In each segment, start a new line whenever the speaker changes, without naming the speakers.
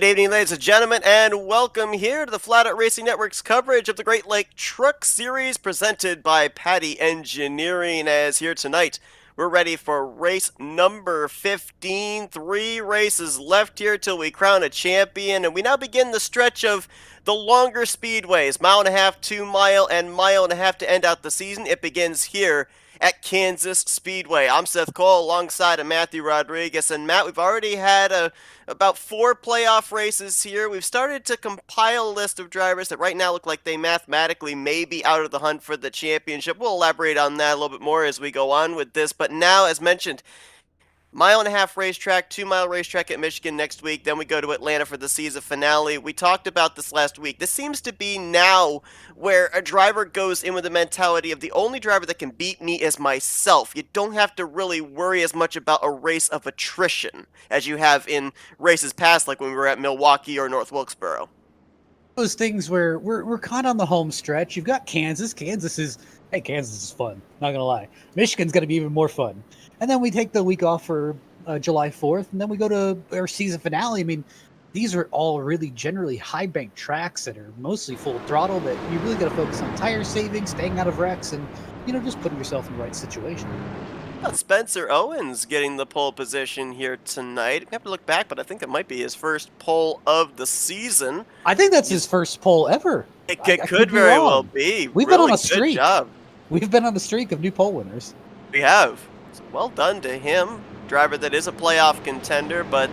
Good evening, ladies and gentlemen, and welcome here to the Flatout Racing Network's coverage of the Great Lake Truck Series presented by Patti Engineering. As here tonight, we're ready for race number 15. 3 races left here till we crown a champion, and we now begin the stretch of the longer speedways, mile-and-a-half, 2 mile, and mile-and-a-half to end out the season. It begins here at Kansas Speedway. I'm Seth Cole alongside of Matthew Rodriguez. And Matt, we've already had about 4 playoff races here. We've started to compile a list of drivers that right now look like they mathematically may be out of the hunt for the championship. We'll elaborate on that a little bit more as we go on with this. But now, as mentioned, mile-and-a-half racetrack, 2 mile racetrack at Michigan next week. Then we go to Atlanta for the season finale. We talked about this last week. This seems to be now where a driver goes in with the mentality of the only driver that can beat me is myself. You don't have to really worry as much about a race of attrition as you have in races past, like when we were at Milwaukee or North Wilkesboro.
Those things where we're kind of on the home stretch. You've got Kansas. Kansas is fun. Not gonna lie. Michigan's gonna be even more fun. And then we take the week off for July 4th, and then we go to our season finale. I mean, these are all really generally high bank tracks that are mostly full throttle. That you really got to focus on tire saving, staying out of wrecks, and just putting yourself in the right situation.
Spencer Owens getting the pole position here tonight. We have to look back, but I think that might be his first pole of the season.
I think that's his first pole ever.
It could very well be.
We've
really
been on a streak.
Good job.
We've been on the streak of new pole winners.
We have. So well done to him. Driver that is a playoff contender, but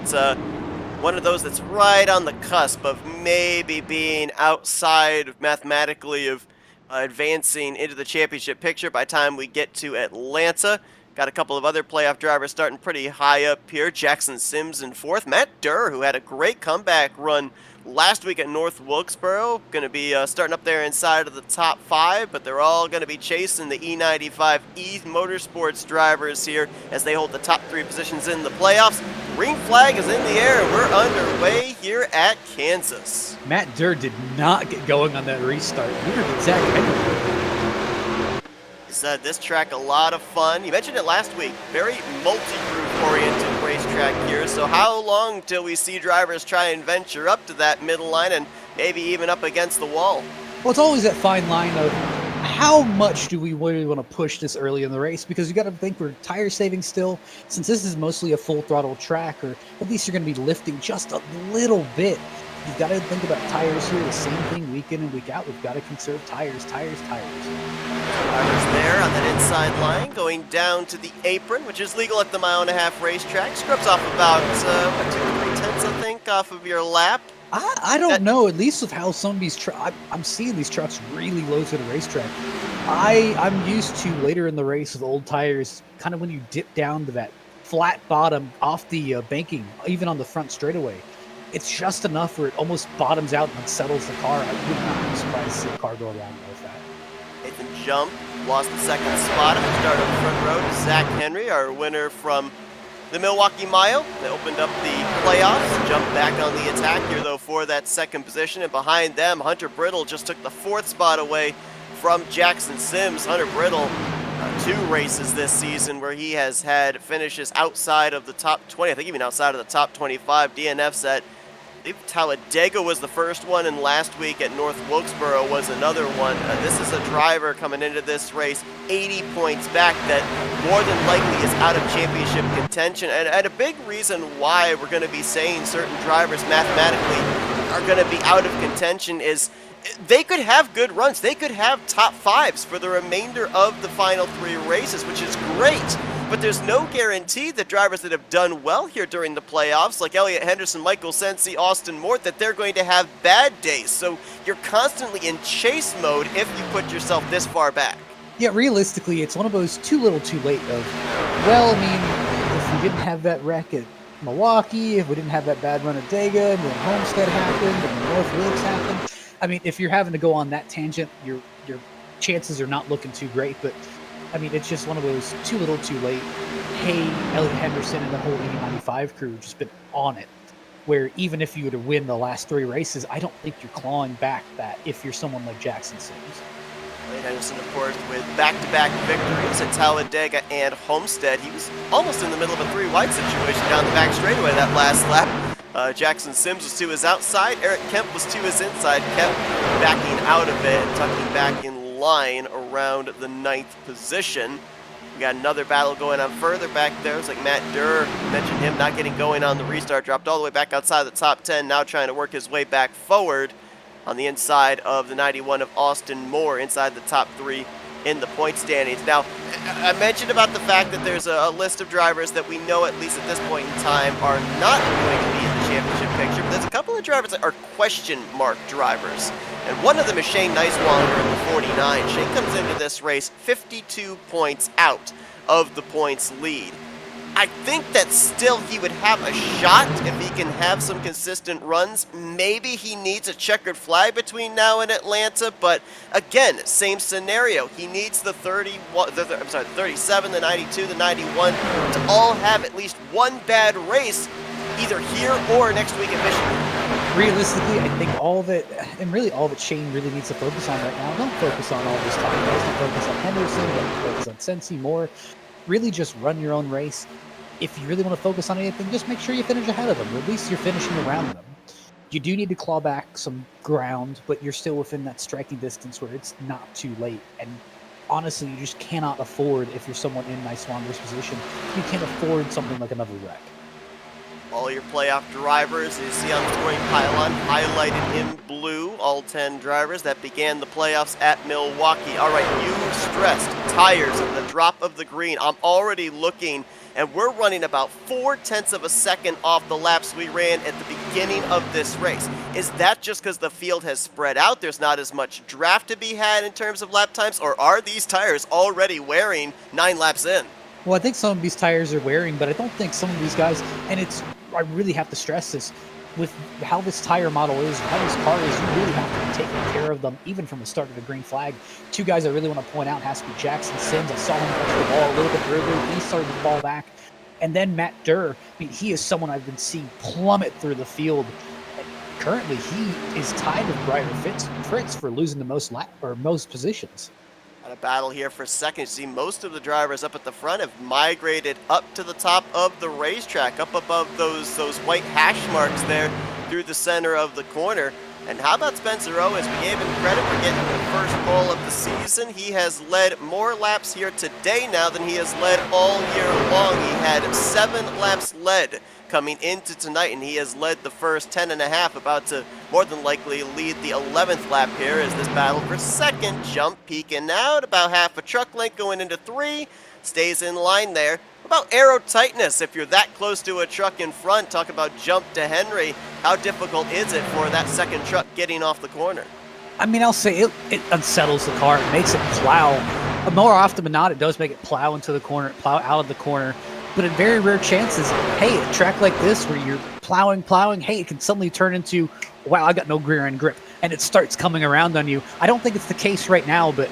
one of those that's right on the cusp of maybe being outside mathematically of advancing into the championship picture by the time we get to Atlanta. Got a couple of other playoff drivers starting pretty high up here. Jackson Sims in 4th. Matt Durr, who had a great comeback run last week at North Wilkesboro, going to be starting up there inside of the top 5, but they're all going to be chasing the E95 E Motorsports drivers here as they hold the top 3 positions in the playoffs. Green flag is in the air, and we're underway here at Kansas.
Matt Durr did not get going on that restart. Neither did Zach Henry.
He said this track a lot of fun. You mentioned it last week. Very multi-group oriented racetrack here. So how long till we see drivers try and venture up to that middle line and maybe even up against the wall?
Well, it's always that fine line of how much do we really want to push this early in the race, because you got to think we're tire saving still. Since this is mostly a full throttle track, or at least you're going to be lifting just a little bit. You've got to think about tires here. The same thing week in and week out. We've got to conserve tires.
Drivers there on that inside line going down to the apron, which is legal at the mile-and-a-half racetrack. Scrubs off about 2 3/10, I think, off of your lap.
I don't know. At least with how some of these I'm seeing these trucks really low to the racetrack. I'm used to later in the race with old tires, kind of when you dip down to that flat bottom off the banking, even on the front straightaway. It's just enough where it almost bottoms out and settles the car. I would not be surprised to see a car go around with that.
Nathan Jump lost the second spot at the start of the front row to Zach Henry, our winner from the Milwaukee Mile. They opened up the playoffs, jumped back on the attack here, though, for that second position. And behind them, Hunter Brittle just took the 4th spot away from Jackson Sims. Hunter Brittle, 2 races this season where he has had finishes outside of the top 20, I think even outside of the top 25. DNFs at, I believe Talladega was the first one, and last week at North Wilkesboro was another one. This is a driver coming into this race 80 points back that more than likely is out of championship contention. And a big reason why we're going to be saying certain drivers mathematically are going to be out of contention is they could have good runs. They could have top 5s for the remainder of the final 3 races, which is great. But there's no guarantee that drivers that have done well here during the playoffs, like Elliott Henderson, Michael Sensi, Austin Mort, that they're going to have bad days. So you're constantly in chase mode if you put yourself this far back.
Yeah, realistically, it's one of those too little too late of, well, I mean, if we didn't have that wreck at Milwaukee, if we didn't have that bad run at Dega, and then Homestead happened, and North Wilkes happened. I mean, if you're having to go on that tangent, your chances are not looking too great, but I mean, it's just one of those too little, too late. Hey, Elliott Henderson and the whole E95 crew just been on it. Where even if you were to win the last 3 races, I don't think you're clawing back that if you're someone like Jackson Sims.
Elliott Henderson, of course, with back-to-back victories at Talladega and Homestead. He was almost in the middle of a 3 wide situation down the back straightaway that last lap. Jackson Sims was to his outside. Eric Kemp was to his inside. Kemp backing out of it, tucking back in line around the 9th position. We got another battle going on further back there. It's like Matt Durr, mentioned him not getting going on the restart, dropped all the way back outside the top 10, now trying to work his way back forward on the inside of the 91 of Austin Moore, inside the top 3 in the point standings. Now, I mentioned about the fact that there's a list of drivers that we know, at least at this point in time, are not going to be in the championship picture, but there's a couple of drivers that are question mark drivers. And one of them is Shane Nicewander in the 49. Shane comes into this race 52 points out of the points lead. I think that still he would have a shot if he can have some consistent runs. Maybe he needs a checkered flag between now and Atlanta, but again, same scenario. He needs the 37, the 92, the 91 to all have at least one bad race, either here or next week at Michigan.
Realistically, I think all that Shane really needs to focus on right now, don't focus on all this time. Don't focus on Henderson, don't focus on Sensi Moore. Really just run your own race. If you really want to focus on anything, just make sure you finish ahead of them, or at least you're finishing around them. You do need to claw back some ground, but you're still within that striking distance where it's not too late. And honestly, you just cannot afford, if you're someone in Nicewander's position, you can't afford something like another wreck.
All your playoff drivers you see on the scoring pylon highlighted in blue, all 10 drivers that began the playoffs at Milwaukee. All right, you stressed tires and the drop of the green. I'm already looking, and we're running about 0.4 of a second off the laps we ran at the beginning of this race. Is that just because the field has spread out? There's not as much draft to be had in terms of lap times, or are these tires already wearing 9 laps in?
Well, I think some of these tires are wearing, but I don't think some of these guys, and I really have to stress this, with how this tire model is, how this car is, you really have to be taking care of them, even from the start of the green flag. 2 guys I really want to point out has to be Jackson Sims. I saw him touch the ball a little bit earlier. He started to fall back. And then Matt Durr, I mean, he is someone I've been seeing plummet through the field. And currently, he is tied with Brian Fritz for losing the most positions.
A battle here for second. You see most of the drivers up at the front have migrated up to the top of the racetrack, up above those white hash marks there through the center of the corner. And how about Spencer Owens? We gave him credit for getting the first pole of the season. He has led more laps here today now than he has led all year long. He had 7 laps led coming into tonight, and he has led the first 10.5, about to more than likely lead the 11th lap here as this battle for second. Jump peeking out, about half a truck length going into 3, stays in line there. About aero tightness, if you're that close to a truck in front, talk about jump to Henry. How difficult is it for that second truck getting off the corner?
I mean, I'll say it unsettles the car. It makes it plow. More often than not, it does make it plow into the corner, plow out of the corner. But in very rare chances, hey, a track like this where you're plowing, hey, it can suddenly turn into, wow, I got no rear end grip, and it starts coming around on you. I don't think it's the case right now, but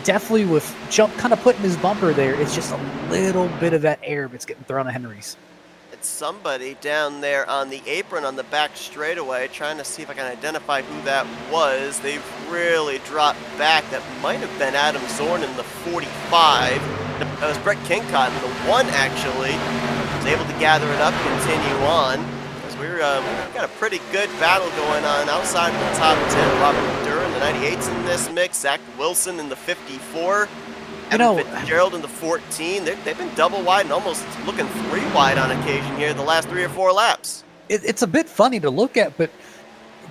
definitely with Jump kind of putting his bumper there, it's just a little bit of that air that's getting thrown at Henry's.
It's somebody down there on the apron on the back straightaway, trying to see if I can identify who that was. They've really dropped back. That might have been Adam Zorn in the 45. That was Brett Kincott in the 1, actually. Was able to gather it up, continue on. As we've got a pretty good battle going on outside of the top 10. Robert Durr in the 98's in this mix. Zach Wilson in the 54. Evan Fitzgerald in the 14. They've been double wide and almost looking 3 wide on occasion here the last 3 or 4 laps.
It's a bit funny to look at, but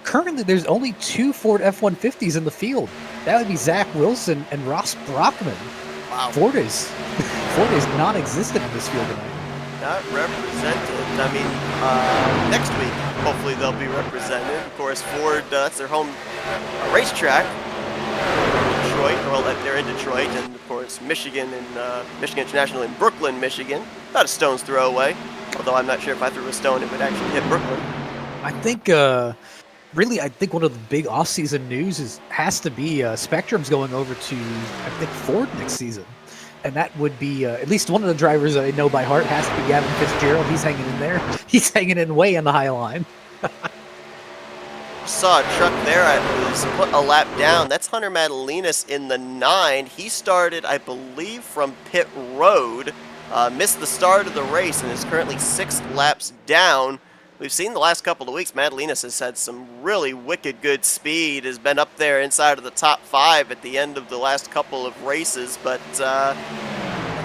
currently there's only 2 Ford F-150s in the field. That would be Zach Wilson and Ross Brockman.
Wow.
Ford is non-existent in this field tonight.
Not represented. I mean, next week, hopefully they'll be represented. Of course, Ford, that's their home racetrack. Detroit, well, they're in Detroit, and of course, Michigan and Michigan International in Brooklyn, Michigan. About a stone's throw away. Although I'm not sure if I threw a stone, it would actually hit Brooklyn.
I think, I think one of the big off-season news has to be Spectrum's going over to, I think, Ford next season. And that would be, at least one of the drivers I know by heart has to be Gavin Fitzgerald. He's hanging in there. He's hanging in way on the high line.
Saw a truck there. I was put a lap down. That's Hunter Madalinas in the 9. He started, I believe, from pit road. Missed the start of the race and is currently 6 laps down. we've seen the last couple of weeks, Madalinas has had some really wicked good speed, has been up there inside of the top 5 at the end of the last couple of races, but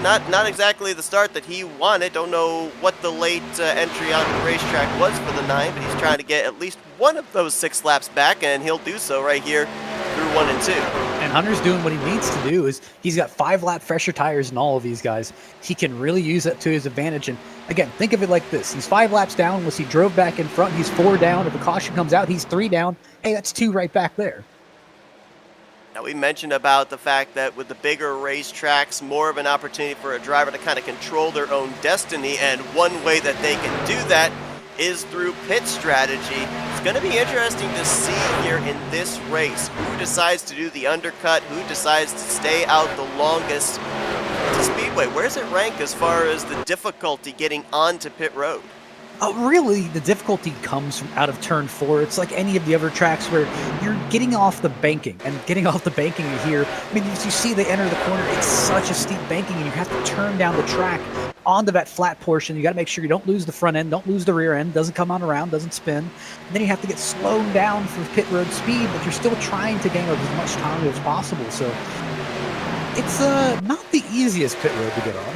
not exactly the start that he wanted. Don't know what the late entry onto the racetrack was for the 9, but he's trying to get at least one of those 6 laps back, and he'll do so right here through 1 and 2.
And Hunter's doing what he needs to do. Is he's got 5-lap fresher tires in all of these guys. He can really use that to his advantage. And again, think of it like this. He's 5 laps down. Once he drove back in front, he's 4 down. If a caution comes out, he's 3 down. Hey, that's 2 right back there.
Now, we mentioned about the fact that with the bigger racetracks, more of an opportunity for a driver to kind of control their own destiny, and one way that they can do that is through pit strategy. It's going to be interesting to see here in this race who decides to do the undercut, who decides to stay out the longest. To Speedway, where does it rank as far as the difficulty getting onto pit road?
Really, the difficulty comes from out of turn 4. It's like any of the other tracks where you're getting off the banking. And getting off the banking here, I mean, as you see they enter the corner, it's such a steep banking, and you have to turn down the track onto that flat portion. You got to make sure you don't lose the front end, don't lose the rear end, doesn't come on around, doesn't spin. And then you have to get slowed down for pit road speed, but you're still trying to gain as much time as possible. So it's not the easiest pit road to get on.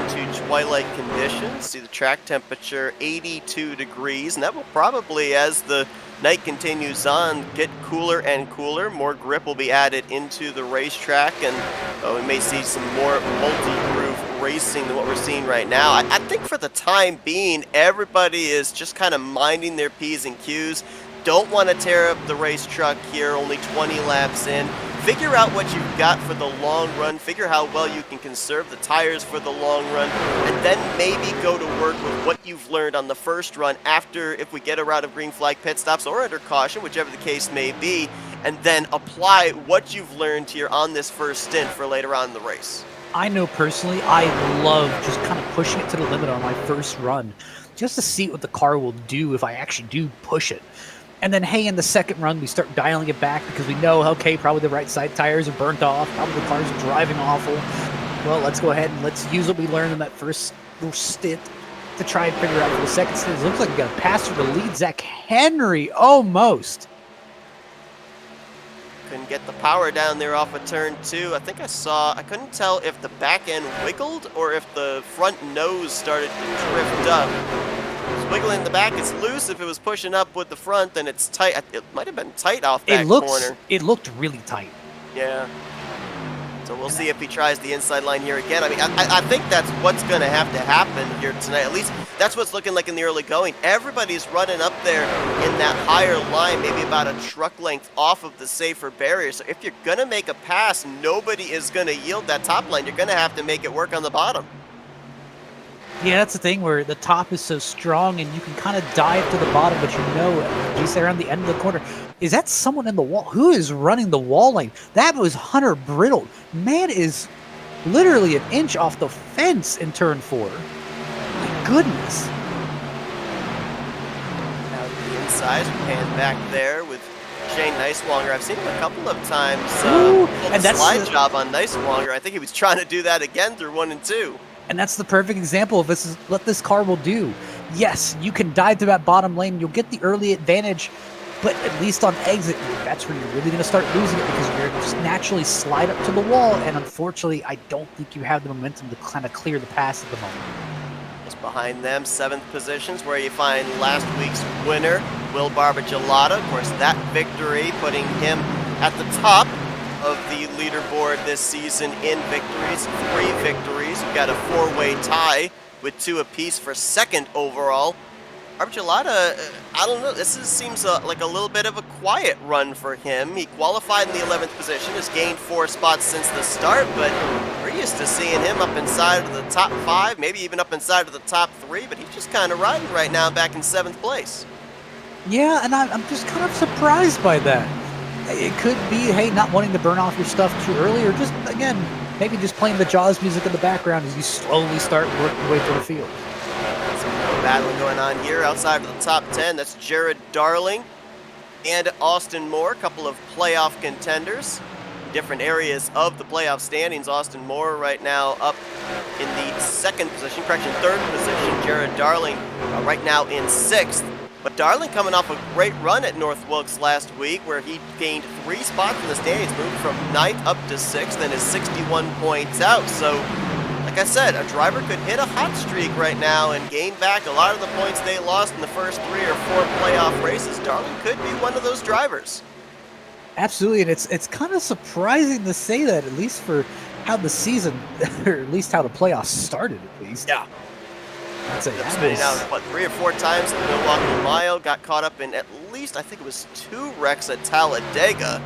Into twilight conditions. See the track temperature 82 degrees, and that will probably, as the night continues on, get cooler and cooler. More grip will be added into the racetrack, and we may see some more multi-groove racing than what we're seeing right now. I think for the time being, everybody is just kind of minding their P's and Q's. Don't want to tear up the race truck here, only 20 laps in. Figure out what you've got for the long run, figure how well you can conserve the tires for the long run, and then maybe go to work with what you've learned on the first run after, if we get a route of green flag pit stops or under caution, whichever the case may be, and then apply what you've learned here on this first stint for later on in the race.
I know personally, I love just kind of pushing it to the limit on my first run, just to see what the car will do if I actually do push it. And then, hey, in the second run, we start dialing it back because we know, okay, probably the right side tires are burnt off. Probably the car's driving awful. Well, let's go ahead and let's use what we learned in that first little stint to try and figure out for the second stint. It looks like we got a passer to lead Zach Henry, almost.
Couldn't get the power down there off of turn 2. I think I couldn't tell if the back end wiggled or if the front nose started to drift up. It's wiggling in the back, it's loose. If it was pushing up with the front, then it's tight. It might have been tight off that corner.
It looked really tight.
Yeah. So we'll see if he tries the inside line here again. I mean, I think that's what's going to have to happen here tonight. At least that's what's looking like in the early going. Everybody's running up there in that higher line, maybe about a truck length off of the safer barrier. So if you're going to make a pass, nobody is going to yield that top line. You're going to have to make it work on the bottom.
Yeah, that's the thing where the top is so strong and you can kind of dive to the bottom, but you know, you say around the end of the corner, is that someone in the wall? Who is running the wall lane? That was Hunter Brittle. Man is literally an inch off the fence in turn 4. My goodness.
Now the inside, pan back there with Shane Nicewanger. I've seen him a couple of times.
And that's
slide job on Nicewanger. I think he was trying to do that again through 1 and 2.
And that's the perfect example of this is what this car will do. Yes, you can dive to that bottom lane. You'll get the early advantage, but at least on exit, that's where you're really going to start losing it because you're going to just naturally slide up to the wall. And unfortunately, I don't think you have the momentum to kind of clear the pass at the moment.
Just behind them, 7th positions, where you find last week's winner, Will Barbagelata. Of course, that victory putting him at the top of the leaderboard this season in victories, 3 victories. We've got a 4-way tie with 2 apiece for 2nd overall. Barbagelata, I don't know, seems like a little bit of a quiet run for him. He qualified in the 11th position, has gained 4 spots since the start, but we're used to seeing him up inside of the top 5, maybe even up inside of the top 3, but he's just kind of riding right now back in 7th place.
Yeah, and I'm just kind of surprised by that. It could be, hey, not wanting to burn off your stuff too early, or just, again, maybe just playing the Jaws music in the background as you slowly start working your way through the field.
Some battling going on here outside of the top 10. That's Jared Darling and Austin Moore, a couple of playoff contenders. different areas of the playoff standings. Austin Moore right now up in the third position. Jared Darling right now in 6th. But Darling coming off a great run at North Wilkes last week where he gained 3 spots in the standings, moved from 9th up to 6th and is 61 points out. So, like I said, a driver could hit a hot streak right now and gain back a lot of the points they lost in the first 3 or 4 playoff races. Darling could be one of those drivers.
Absolutely, and it's kind of surprising to say that, at least for how the season, or at least how the playoffs started, at least.
Yeah.
I'd say that
Spinning
was...
out, 3 or 4 times at the Milwaukee Mile, got caught up in at least, I think it was 2 wrecks at Talladega.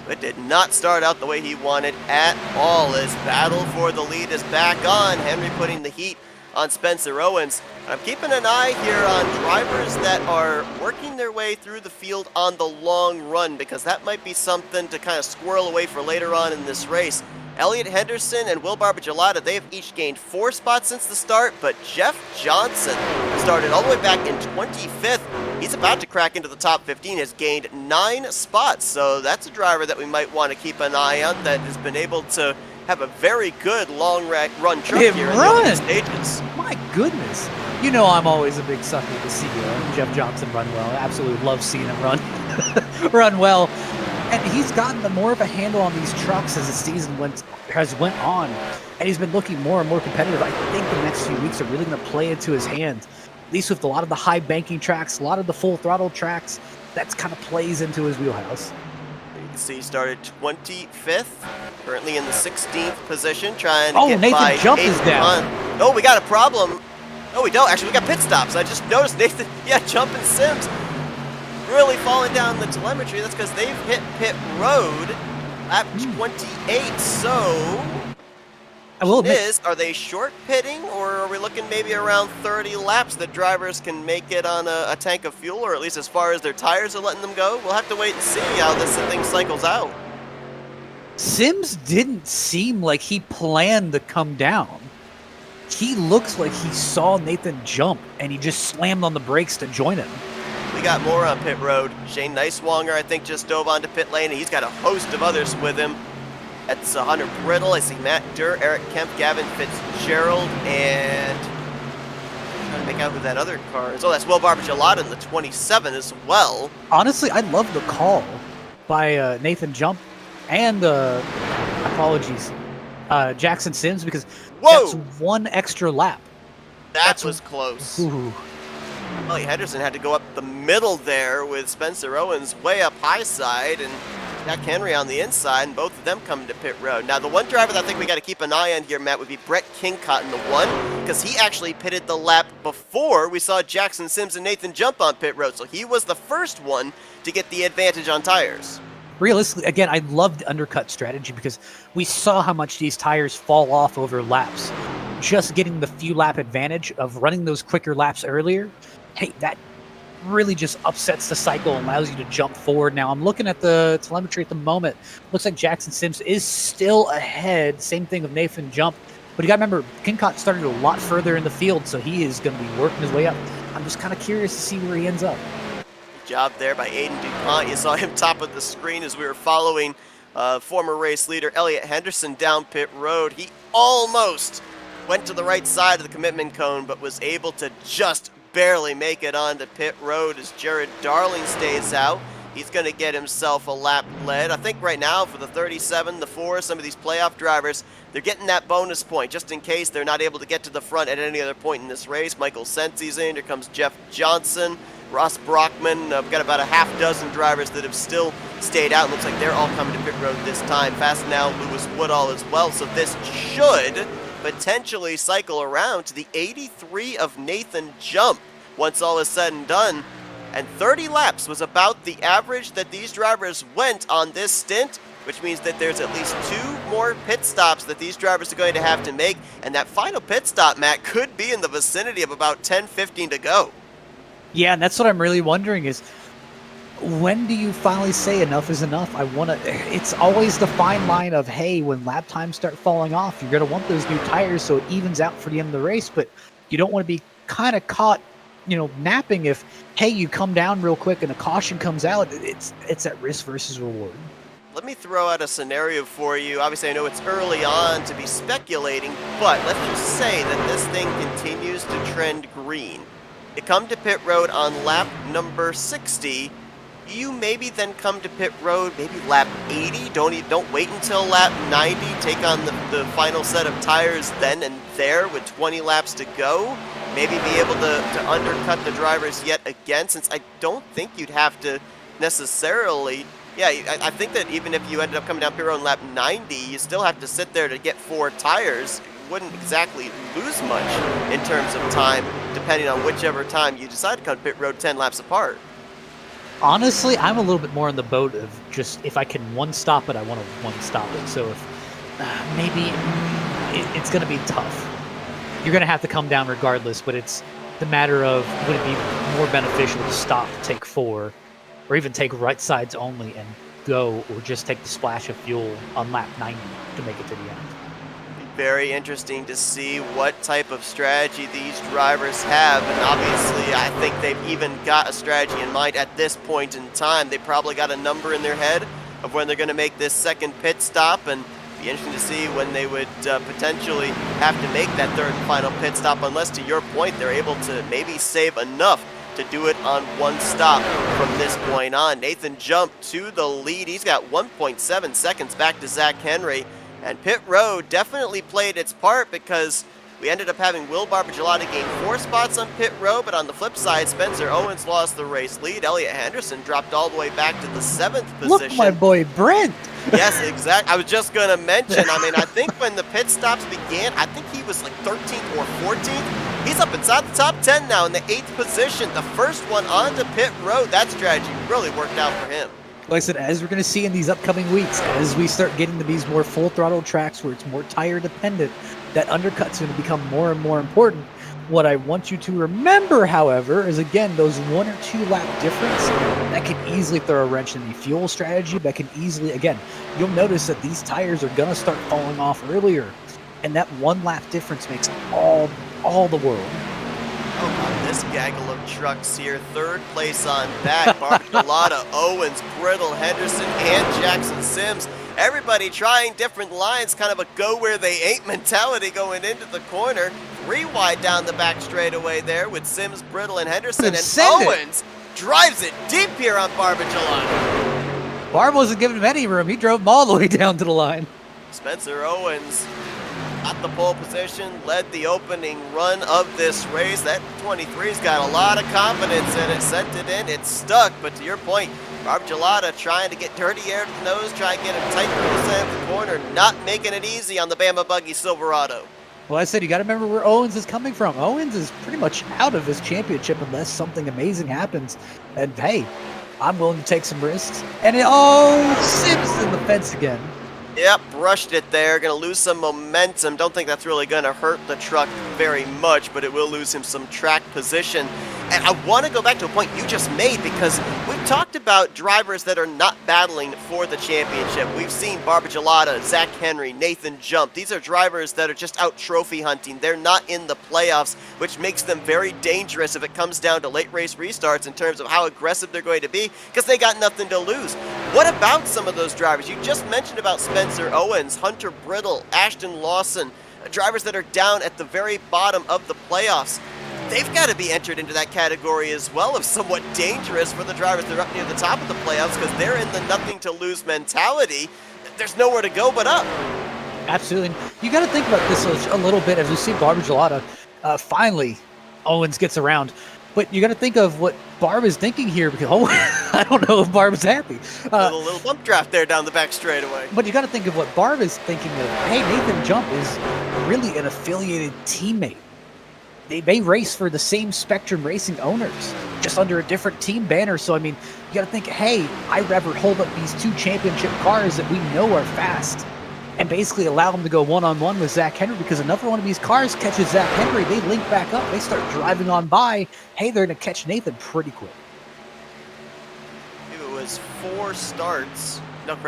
It did not start out the way he wanted at all. His battle for the lead is back on. Henry putting the heat on Spencer Owens. I'm keeping an eye here on drivers that are working their way through the field on the long run, because that might be something to kind of squirrel away for later on in this race. Elliott Henderson and Will Barbagelata, they have each gained 4 spots since the start, but Jeff Johnson started all the way back in 25th. He's about to crack into the top 15, has gained 9 spots, so that's a driver that we might want to keep an eye on that has been able to have a very good long run truck here in the early stages.
My goodness. You know I'm always a big sucker to see Jeff Johnson run well. I absolutely love seeing him run well. And he's gotten more of a handle on these trucks as the season went on, and he's been looking more and more competitive. I think the next few weeks are really going to play into his hands, at least with a lot of the high banking tracks, a lot of the full throttle tracks. That kind of plays into his wheelhouse.
You can see he started 25th, currently in the 16th position, trying to get
Nathan
by
Jump is down.
Oh, we got a problem. No, we don't. Actually, we got pit stops. I just noticed Nathan, Jump and Sims really falling down the telemetry. That's because they've hit pit road at 28. So, are they short pitting, or are we looking maybe around 30 laps that drivers can make it on a tank of fuel, or at least as far as their tires are letting them go? We'll have to wait and see how this thing cycles out.
Sims didn't seem like he planned to come down. He looks like he saw Nathan jump, and he just slammed on the brakes to join him.
We got more on pit road. Shane Neiswanger, I think, just dove onto pit lane, and he's got a host of others with him. That's Hunter Brittle. I see Matt Durr, Eric Kemp, Gavin Fitzgerald, and I'm trying to make out who that other car is. Oh, that's Will Barbagelata in the 27 as well.
Honestly, I love the call by Nathan Jump and Jackson Sims, because that's 1 extra lap.
That was close.
Ooh.
Elliott Henderson had to go up the middle there with Spencer Owens way up high side and Jack Henry on the inside, and both of them coming to pit road. Now, the one driver that I think we got to keep an eye on here, Matt, would be Brett Kincott in the 1, because he actually pitted the lap before we saw Jackson Sims and Nathan Jump on pit road, so he was the first one to get the advantage on tires.
Realistically, again, I love the undercut strategy because we saw how much these tires fall off over laps. Just getting the few lap advantage of running those quicker laps earlier, hey, that really just upsets the cycle and allows you to jump forward. Now, I'm looking at the telemetry at the moment. Looks like Jackson Sims is still ahead. Same thing with Nathan Jump. But you got to remember, Kincott started a lot further in the field, so he is going to be working his way up. I'm just kind of curious to see where he ends up.
Good job there by Aiden DuPont. You saw him top of the screen as we were following former race leader Elliott Henderson down pit road. He almost went to the right side of the commitment cone, but was able to just barely make it onto pit road as Jared Darling stays out. He's going to get himself a lap lead. I think right now for the 37, the 4, some of these playoff drivers, they're getting that bonus point just in case they're not able to get to the front at any other point in this race. Michael Sensi's in. Here comes Jeff Johnson, Ross Brockman. I've got about a half dozen drivers that have still stayed out. Looks like they're all coming to pit road this time. Fast now, Lewis Woodall as well. So this should potentially cycle around to the 83 of Nathan Jump once all is said and done. And 30 laps was about the average that these drivers went on this stint, which means that there's at least 2 more pit stops that these drivers are going to have to make. And that final pit stop, Matt, could be in the vicinity of about 10-15 to go.
Yeah, and that's what I'm really wondering is, when do you finally say enough is enough? It's always the fine line of, hey, when lap times start falling off, you're going to want those new tires so it evens out for the end of the race, but you don't want to be kind of caught, napping if, hey, you come down real quick and a caution comes out. It's that risk versus reward.
let me throw out a scenario for you. Obviously, I know it's early on to be speculating, but let's just say that this thing continues to trend green. You come to pit road on lap number 60. You maybe then come to pit road, maybe lap 80. Don't wait until lap 90. Take on the final set of tires then and there with 20 laps to go. Maybe be able to undercut the drivers yet again, since I don't think you'd have to necessarily. Yeah, I think that even if you ended up coming down pit road on lap 90, you still have to sit there to get 4 tires. You wouldn't exactly lose much in terms of time, depending on whichever time you decide to come to pit road 10 laps apart.
Honestly, I'm a little bit more in the boat of just if I can one-stop it, I want to one-stop it. So if maybe it's going to be tough. You're going to have to come down regardless, but it's the matter of would it be more beneficial to stop, take 4, or even take right sides only and go, or just take the splash of fuel on lap 90 to make it to the end.
Very interesting to see what type of strategy these drivers have, and obviously I think they've even got a strategy in mind at this point in time. They probably got a number in their head of when they're going to make this second pit stop, and be interesting to see when they would potentially have to make that third and final pit stop, unless, to your point, they're able to maybe save enough to do it on one stop from this point on. Nathan jumped to the lead. He's got 1.7 seconds back to Zach Henry. And pit road definitely played its part, because we ended up having Will Barbagelata gain 4 spots on pit road, but on the flip side, Spencer Owens lost the race lead. Elliott Henderson dropped all the way back to the 7th position.
Look, my boy Brent.
Yes, exactly. I was just going to mention, I mean, I think when the pit stops began, I think he was like 13th or 14th. He's up inside the top 10 now in the 8th position. The first one onto pit road. That strategy really worked out for him.
Like I said, as we're going to see in these upcoming weeks, as we start getting to these more full throttle tracks where it's more tire dependent, that undercut's going to become more and more important. What I want you to remember, however, is again, those 1 or 2 lap difference, that can easily throw a wrench in the fuel strategy. That can easily, again, you'll notice that these tires are going to start falling off earlier. And that 1 lap difference makes all the world.
On this gaggle of trucks here, 3rd place on back, Barbagelata, Owens, Brittle, Henderson, and Jackson Sims. Everybody trying different lines, kind of a go where they ain't mentality going into the corner. 3 wide down the back straightaway there with Sims, Brittle, and Henderson. And Owens drives it deep here on Barbagelata.
Barb wasn't giving him any room. He drove him all the way down to the line.
Spencer Owens at the pole position, led the opening run of this race. That 23's got a lot of confidence in it, sent it in, it's stuck, but to your point, Barbagelata trying to get dirty air to the nose, trying to get him tight to the center of the corner, not making it easy on the Bama Buggy Silverado.
Well, I said you got to remember where Owens is coming from. Owens is pretty much out of his championship unless something amazing happens. And hey, I'm willing to take some risks. And Sims in the fence again.
Yep, brushed it there. Going to lose some momentum. Don't think that's really going to hurt the truck very much, but it will lose him some track position. And I want to go back to a point you just made, because we've talked about drivers that are not battling for the championship. We've seen Barbagelata, Zach Henry, Nathan Jump. These are drivers that are just out trophy hunting. They're not in the playoffs, which makes them very dangerous if it comes down to late race restarts in terms of how aggressive they're going to be, because they got nothing to lose. What about some of those drivers? You just mentioned about Spencer Owens, Hunter Brittle, Ashton Lawson, drivers that are down at the very bottom of the playoffs. They've got to be entered into that category as well of somewhat dangerous for the drivers that are up near the top of the playoffs, because they're in the nothing to lose mentality. There's nowhere to go but up.
Absolutely. You got to think about this a little bit as we see Barbagelata. Finally, Owens gets around. But you got to think of what Barb is thinking here, because I don't know if Barb is happy.
Little bump draft there down the back straightaway.
But you got to think of what Barb is thinking of. Hey, Nathan Jump is really an affiliated teammate. They race for the same Spectrum Racing owners, just under a different team banner. So, I mean, you got to think, hey, I'd rather hold up these 2 championship cars that we know are fast and basically allow them to go one-on-one with Zach Henry, because another one of these cars catches Zach Henry, they link back up, they start driving on by. Hey, they're going to catch Nathan pretty quick.
It was 5 starts that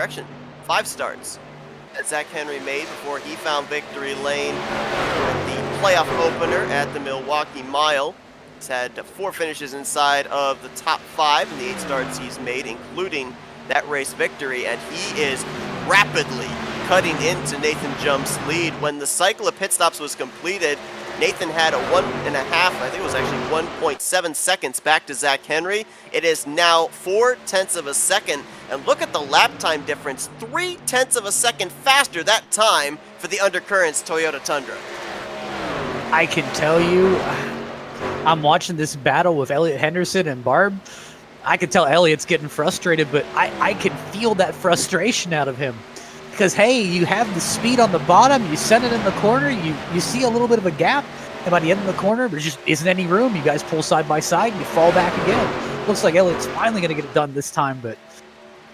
Zach Henry made before he found victory lane at the playoff opener at the Milwaukee Mile. He's had 4 finishes inside of the top 5 in the 8 starts he's made, including that race victory, and he is rapidly cutting into Nathan Jump's lead. When the cycle of pit stops was completed, Nathan had a 1.5, I think it was actually 1.7 seconds back to Zach Henry. It is now 0.4 of a second, and look at the lap time difference, 0.3 of a second faster that time for the Undercurrents Toyota Tundra.
I can tell you, I'm watching this battle with Elliott Henderson and Barb. I can tell Elliott's getting frustrated, but I can feel that frustration out of him. Because, hey, you have the speed on the bottom, you send it in the corner, you see a little bit of a gap, and by the end of the corner, there just isn't any room. You guys pull side by side, and you fall back again. Looks like Elliott's finally going to get it done this time, but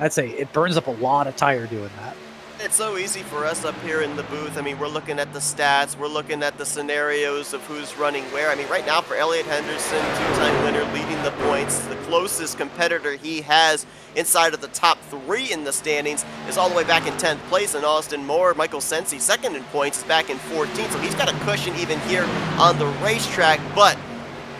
I'd say it burns up a lot of tire doing that.
It's so easy for us up here in the booth. I mean, we're looking at the stats, we're looking at the scenarios of who's running where. I mean, right now for Elliott Henderson, two-time winner, leading the points, the closest competitor he has inside of the top 3 in the standings is all the way back in 10th place, and Austin Moore, Michael Sensi, second in points, is back in 14th, so he's got a cushion even here on the racetrack. But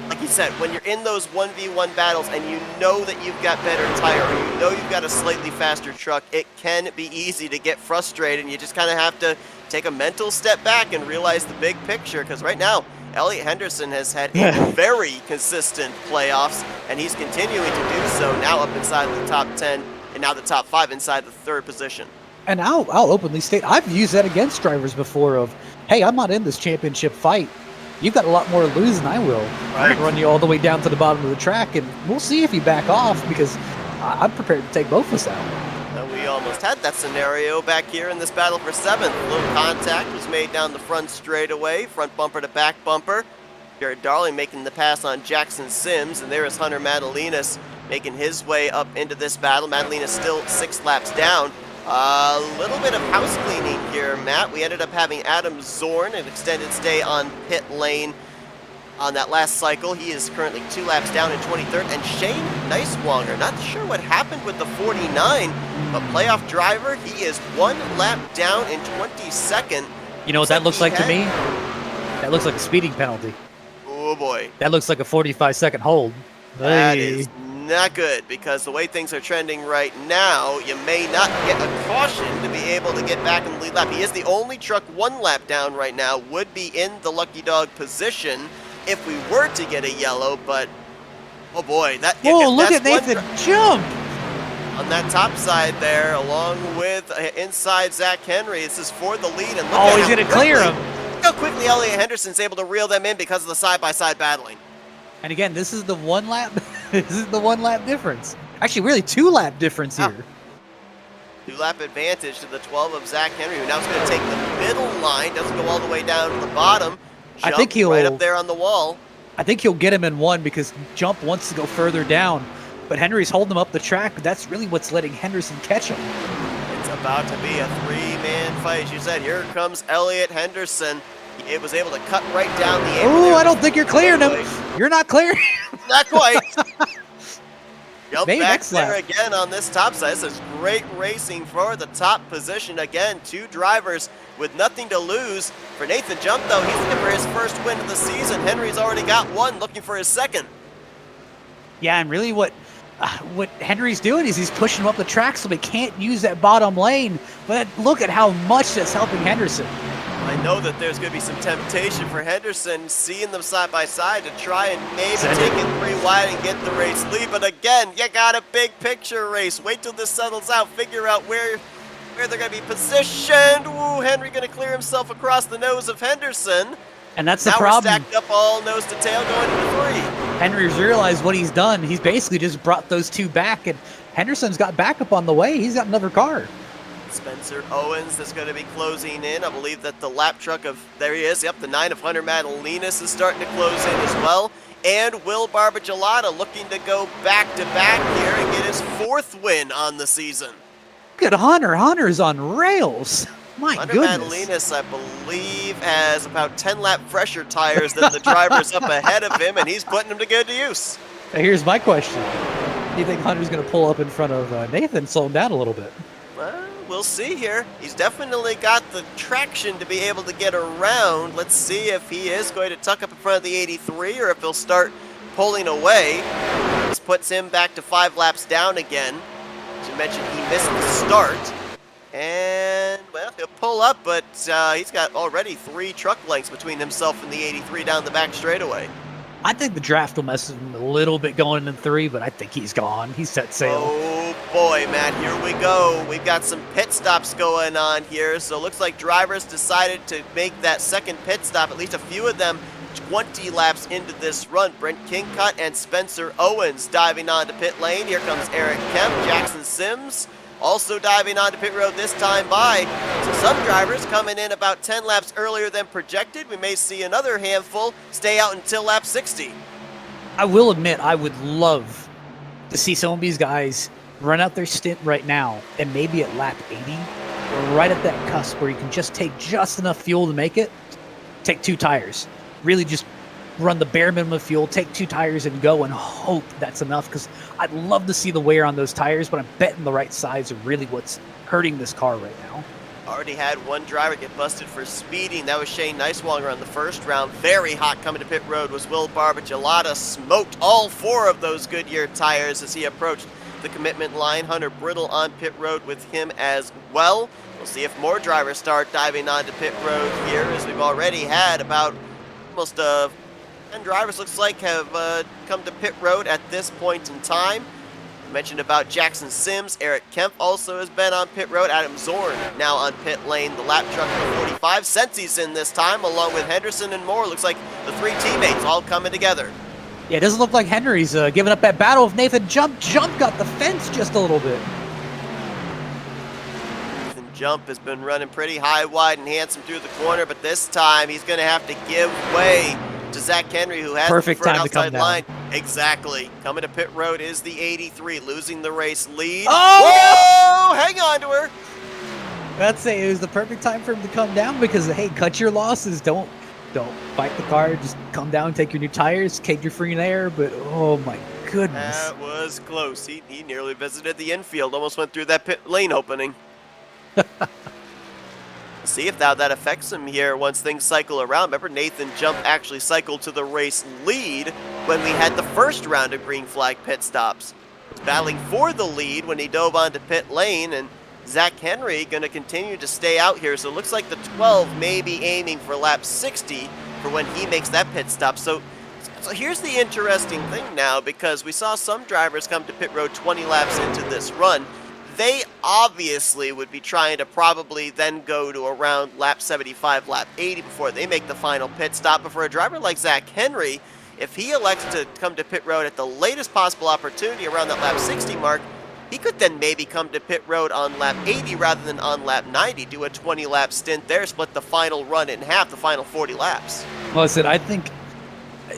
like you said, when you're in those 1v1 battles and you know that you've got better tire, or you know you've got a slightly faster truck, it can be easy to get frustrated, and you just kind of have to take a mental step back and realize the big picture, because right now, Elliott Henderson has had a very consistent playoffs, and he's continuing to do so, now up inside the top 10, and now the top 5 inside the 3rd position.
And I'll openly state, I've used that against drivers before of, hey, I'm not in this championship fight. You've got a lot more to lose than I will.
Right.
I'm going to run you all the way down to the bottom of the track, and we'll see if you back off, because I'm prepared to take both of us out.
And we almost had that scenario back here in this battle for 7th. A little contact was made down the front straightaway, front bumper to back bumper. Jared Darling making the pass on Jackson Sims, and there is Hunter Madalinas making his way up into this battle. Madalinas still 6 laps down. A little bit of house cleaning here, Matt. We ended up having Adam Zorn, an extended stay on pit lane on that last cycle. He is currently 2 laps down in 23rd. And Shane Neiswanger, not sure what happened with the 49, but playoff driver, he is 1 lap down in 22nd.
You know what that looks like to me? That looks like a speeding penalty.
Oh boy.
That looks like a 45-second hold.
That
Hey.
is not good, because the way things are trending right now, you may not get a caution to be able to get back in the lead lap. He is the only truck 1 lap down right now, would be in the lucky dog position if we were to get a yellow, but oh boy, that
Whoa, look at
that's
Nathan jump!
on that top side there, along with inside Zach Henry. This is for the lead, and look
Oh,
at
he's
how
going to clear
quickly-
him.
Look how quickly Elliott Henderson's able to reel them in because of the side-by-side battling.
And again, this is the 1 lap. This is the 1 lap difference. Actually, really 2 lap difference here.
2-lap advantage to the 12 of Zach Henry, who now is going to take the middle line, doesn't go all the way down to the bottom.
I think he'll
right up there on the wall.
I think he'll get him in 1 because Jump wants to go further down, but Henry's holding him up the track. That's really what's letting Henderson catch him.
It's about to be a 3-man fight. As you said, here comes Elliott Henderson. He was able to cut right down the angle.
Oh, I don't think you're clearing him. You're not clearing him.
Not quite. Jump
Maybe
back
next
there
lap.
again on this top side. This is great racing for the top position. Again, 2 drivers with nothing to lose. For Nathan Jump, though, he's looking for his first win of the season. Henry's already got 1, looking for his 2nd.
Yeah, and really what Henry's doing is he's pushing him up the track so they can't use that bottom lane. But look at how much that's helping Henderson.
I know that there's going to be some temptation for Henderson, seeing them side by side, to try and maybe take it 3 wide and get the race lead. But again, you got a big picture race. Wait till this settles out. Figure out where they're going to be positioned. Ooh, Henry going to clear himself across the nose of Henderson.
And that's the
Now
problem.
we're stacked up all nose to tail going into 3.
Henry's realized what he's done. He's basically just brought those 2 back, and Henderson's got backup on the way. He's got another car.
Spencer Owens is going to be closing in. I believe that the lap truck of, there he is, yep, the 9 of Hunter Madalinas is starting to close in as well. And Will Barbagelata looking to go back-to-back here and get his 4th win on the season.
Look at Hunter. Hunter's on rails. My
Hunter
goodness.
Madalinas, I believe, has about 10 lap fresher tires than the drivers up ahead of him, and he's putting them to good use.
Now here's my question. Do you think Hunter's going to pull up in front of Nathan, slow him down a little bit?
Well, we'll see here. He's definitely got the traction to be able to get around. Let's see if he is going to tuck up in front of the 83 or if he'll start pulling away. This puts him back to 5 laps down again. Should mention he missed the start. And, well, he'll pull up, but he's got already 3 truck lengths between himself and the 83 down the back straightaway.
I think the draft will mess with him a little bit going in 3, but I think he's gone. He's set sail.
Oh boy, Matt, here we go. We've got some pit stops going on here. So it looks like drivers decided to make that second pit stop, at least a few of them, 20 laps into this run. Brent Kingcutt and Spencer Owens diving onto pit lane. Here comes Eric Kemp, Jackson Sims also diving onto pit road this time by. So some drivers coming in about 10 laps earlier than projected. We may see another handful stay out until lap 60.
I will admit, I would love to see some of these guys run out their stint right now and maybe at lap 80, right at that cusp where you can just take just enough fuel to make it, take 2 tires. Really just run the bare minimum of fuel, take 2 tires and go and hope that's enough, because I'd love to see the wear on those tires, but I'm betting the right size are really what's hurting this car right now.
Already had one driver get busted for speeding. That was Shane Neiswanger on the first round. Very hot coming to pit road was Will Barbachelata. Smoked all 4 of those Goodyear tires as he approached the commitment line. Hunter Brittle on pit road with him as well. We'll see if more drivers start diving onto pit road here, as we've already had about almost 10 drivers, looks like, have come to pit road at this point in time. I mentioned about Jackson Sims. Eric Kemp also has been on pit road. Adam Zorn now on pit lane. The lap truck for 45. Sensi's in this time, along with Henderson and Moore. Looks like the 3 teammates all coming together.
Yeah, it doesn't look like Henry's giving up that battle. If Nathan Jump got the fence just a little bit.
Nathan Jump has been running pretty high, wide, and handsome through the corner, but this time he's going to have to give way to Zach Henry, who has
perfect
the front
time to come
outside
down.
line. Exactly. Coming to pit road is the 83, losing the race lead.
Oh!
Whoa! Hang on to her.
I'd say it was the perfect time for him to come down, because, hey, cut your losses. Don't fight the car. Just come down, take your new tires, take your free air. But, oh, my goodness.
That was close. He nearly visited the infield, almost went through that pit lane opening. See if that affects him here once things cycle around. Remember, Nathan Jump actually cycled to the race lead when we had the first round of green flag pit stops. He was battling for the lead when he dove onto pit lane, and Zach Henry going to continue to stay out here. So it looks like the 12 may be aiming for lap 60 for when he makes that pit stop. So here's the interesting thing now, because we saw some drivers come to pit road 20 laps into this run. They obviously would be trying to probably then go to around lap 75, lap 80 before they make the final pit stop. But for a driver like Zach Henry, if he elects to come to pit road at the latest possible opportunity around that lap 60 mark, he could then maybe come to pit road on lap 80 rather than on lap 90, do a 20-lap stint there, split the final run in half, the final 40 laps.
Well, I think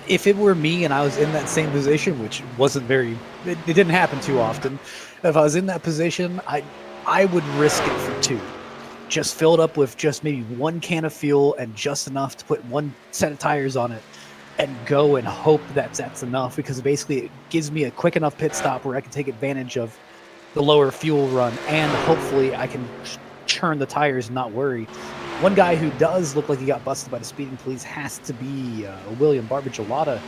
if it were me and I was in that same position, which wasn't it didn't happen too often, if I was in that position, I would risk it for 2. Just fill it up with just maybe 1 can of fuel and just enough to put 1 set of tires on it and go and hope that's enough, because basically it gives me a quick enough pit stop where I can take advantage of the lower fuel run, and hopefully I can churn the tires and not worry. One guy who does look like he got busted by the speeding police has to be William Barbachelata.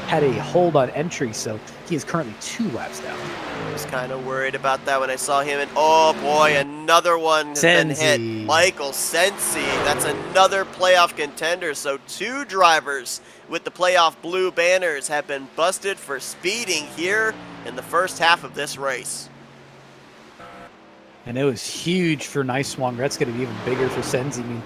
Had a hold on entry, so he is currently 2 laps down.
I was kind of worried about that when I saw him, and oh boy, another one has been hit. Michael Sensi, that's another playoff contender. So 2 drivers with the playoff blue banners have been busted for speeding here in the first half of this race.
And it was huge for Neiswanger. That's going to be even bigger for Sensi. I mean,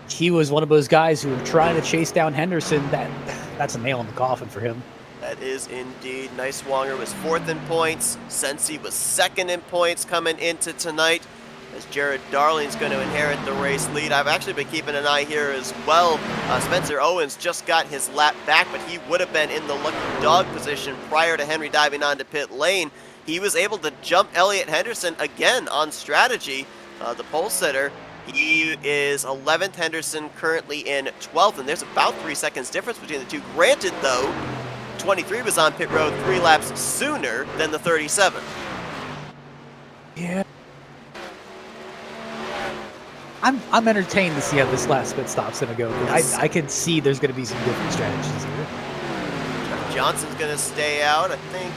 he was one of those guys who were trying to chase down Henderson. That's a nail in the coffin for him.
That is indeed. Neiswanger was 4th in points. Sensi was 2nd in points coming into tonight, as Jared Darling's going to inherit the race lead. I've actually been keeping an eye here as well. Spencer Owens just got his lap back, but he would have been in the lucky dog position prior to Henry diving onto pit lane. He was able to jump Elliott Henderson again on strategy, the pole sitter. He is 11th, Henderson currently in 12th, and there's about 3 seconds difference between the 2. Granted, though, 23 was on pit road 3 laps sooner than the 37.
Yeah. I'm entertained to see how this last pit stop's going to go.
Yes.
I can see there's going to be some different strategies here.
Johnson's going to stay out. I think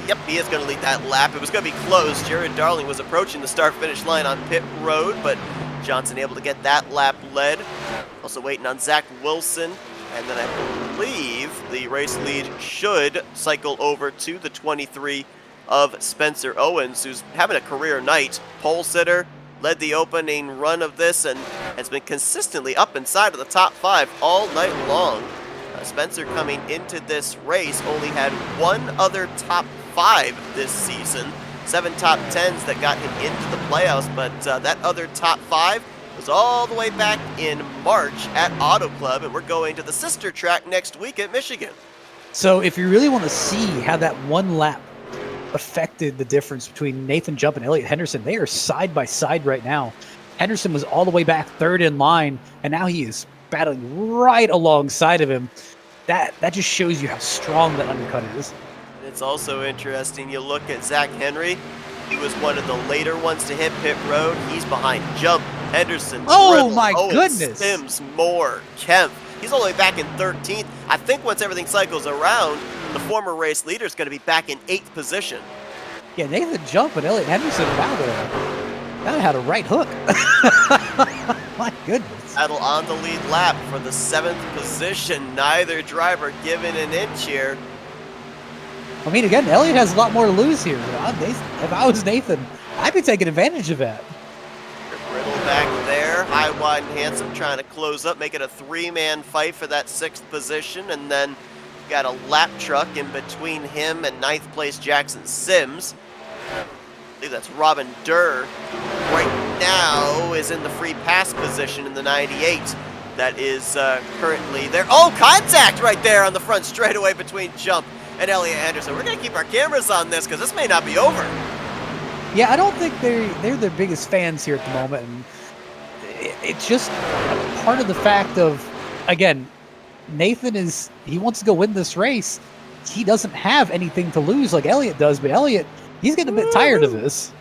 Yep, he is going to lead that lap. It was going to be close. Jared Darling was approaching the start-finish line on pit road, but Johnson able to get that lap led. Also waiting on Zach Wilson. And then I believe the race lead should cycle over to the 23 of Spencer Owens, who's having a career night. Pole sitter, led the opening run of this, and has been consistently up inside of the top 5 all night long. Spencer coming into this race only had one other top 5 this season. 7 top 10s that got him into the playoffs, but that other top 5 was all the way back in March at Auto Club, and we're going to the sister track next week at Michigan.
So if you really want to see how that one lap affected the difference between Nathan Jump and Elliot Henderson, they are side by side right now. Henderson was all the way back 3rd in line, and now he is battling right alongside of him. That just shows you how strong that undercut is.
It's also interesting, you look at Zach Henry. He was one of the later ones to hit pit road. He's behind Jump, Henderson,
Oh
Riddle,
my
Owens,
goodness.
Sims, Moore, Kemp. He's all the way back in 13th. I think once everything cycles around, the former race leader is going to be back in 8th position.
Yeah, Nathan Jump and Elliot Henderson now had a right hook. My goodness.
Battle on the lead lap for the 7th position. Neither driver given an inch here.
I mean, again, Elliot has a lot more to lose here. If I was Nathan, I'd be taking advantage of that.
Riddle back there, high, wide, and handsome, trying to close up, make it a 3-man fight for that 6th position, and then got a lap truck in between him and 9th place Jackson Sims. I believe that's Robin Durr. Right now is in the free pass position in the 98. That is currently there. Oh, contact right there on the front straightaway between Jump and Elliot Henderson. We're going to keep our cameras on this because this may not be over.
Yeah, I don't think they're the biggest fans here at the moment. And it's just part of the fact of, again, Nathan he wants to go win this race. He doesn't have anything to lose like Elliot does, but Elliot, he's getting a bit tired of this.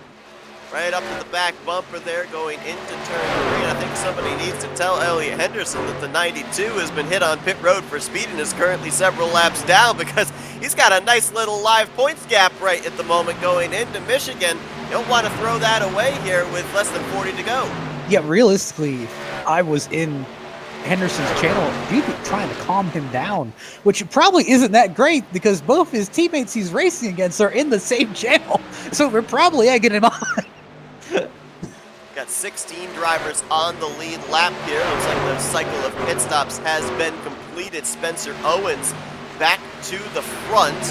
Right up to the back bumper there going into turn 3. And I think somebody needs to tell Elliot Henderson that the 92 has been hit on pit road for speed and is currently several laps down, because he's got a nice little live points gap right at the moment going into Michigan. You don't want to throw that away here with less than 40 to go.
Yeah, realistically, if I was in Henderson's channel, you'd be trying to calm him down, which probably isn't that great because both his teammates he's racing against are in the same channel, so we're probably egging him on.
Got 16 drivers on the lead lap here. Looks like the cycle of pit stops has been completed. Spencer Owens back to the front.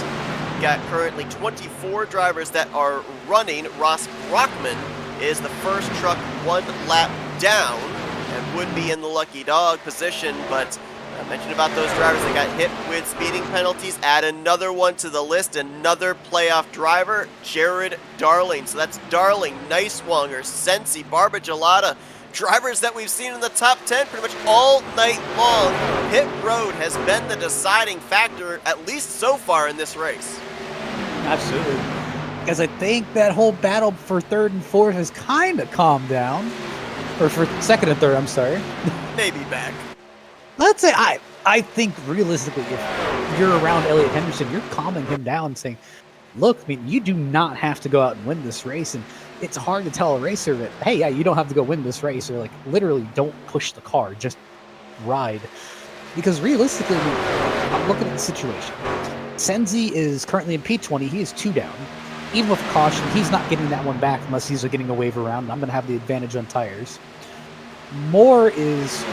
Got currently 24 drivers that are running. Ross Brockman is the first truck 1 lap down and would be in the lucky dog position, but I mentioned about those drivers that got hit with speeding penalties. Add another one to the list, another playoff driver, Jared Darling. So that's Darling, Niswonger, Sensi, Barbagelata, drivers that we've seen in the top 10 pretty much all night long. Pit road has been the deciding factor, at least so far in this race.
Absolutely. Because I think that whole battle for 3rd and 4th has kind of calmed down. Or for 2nd and 3rd, I'm sorry.
Maybe back.
Let's say I think realistically, if you're around Elliot Henderson, you're calming him down, saying, "Look, I mean, you do not have to go out and win this race." And it's hard to tell a racer that, "Hey, yeah, you don't have to go win this race," or like literally, don't push the car, just ride. Because realistically, I'm looking at the situation. Senzi is currently in P20. He is 2 down. Even with caution, he's not getting that one back unless he's getting a wave around. And I'm going to have the advantage on tires. Moore is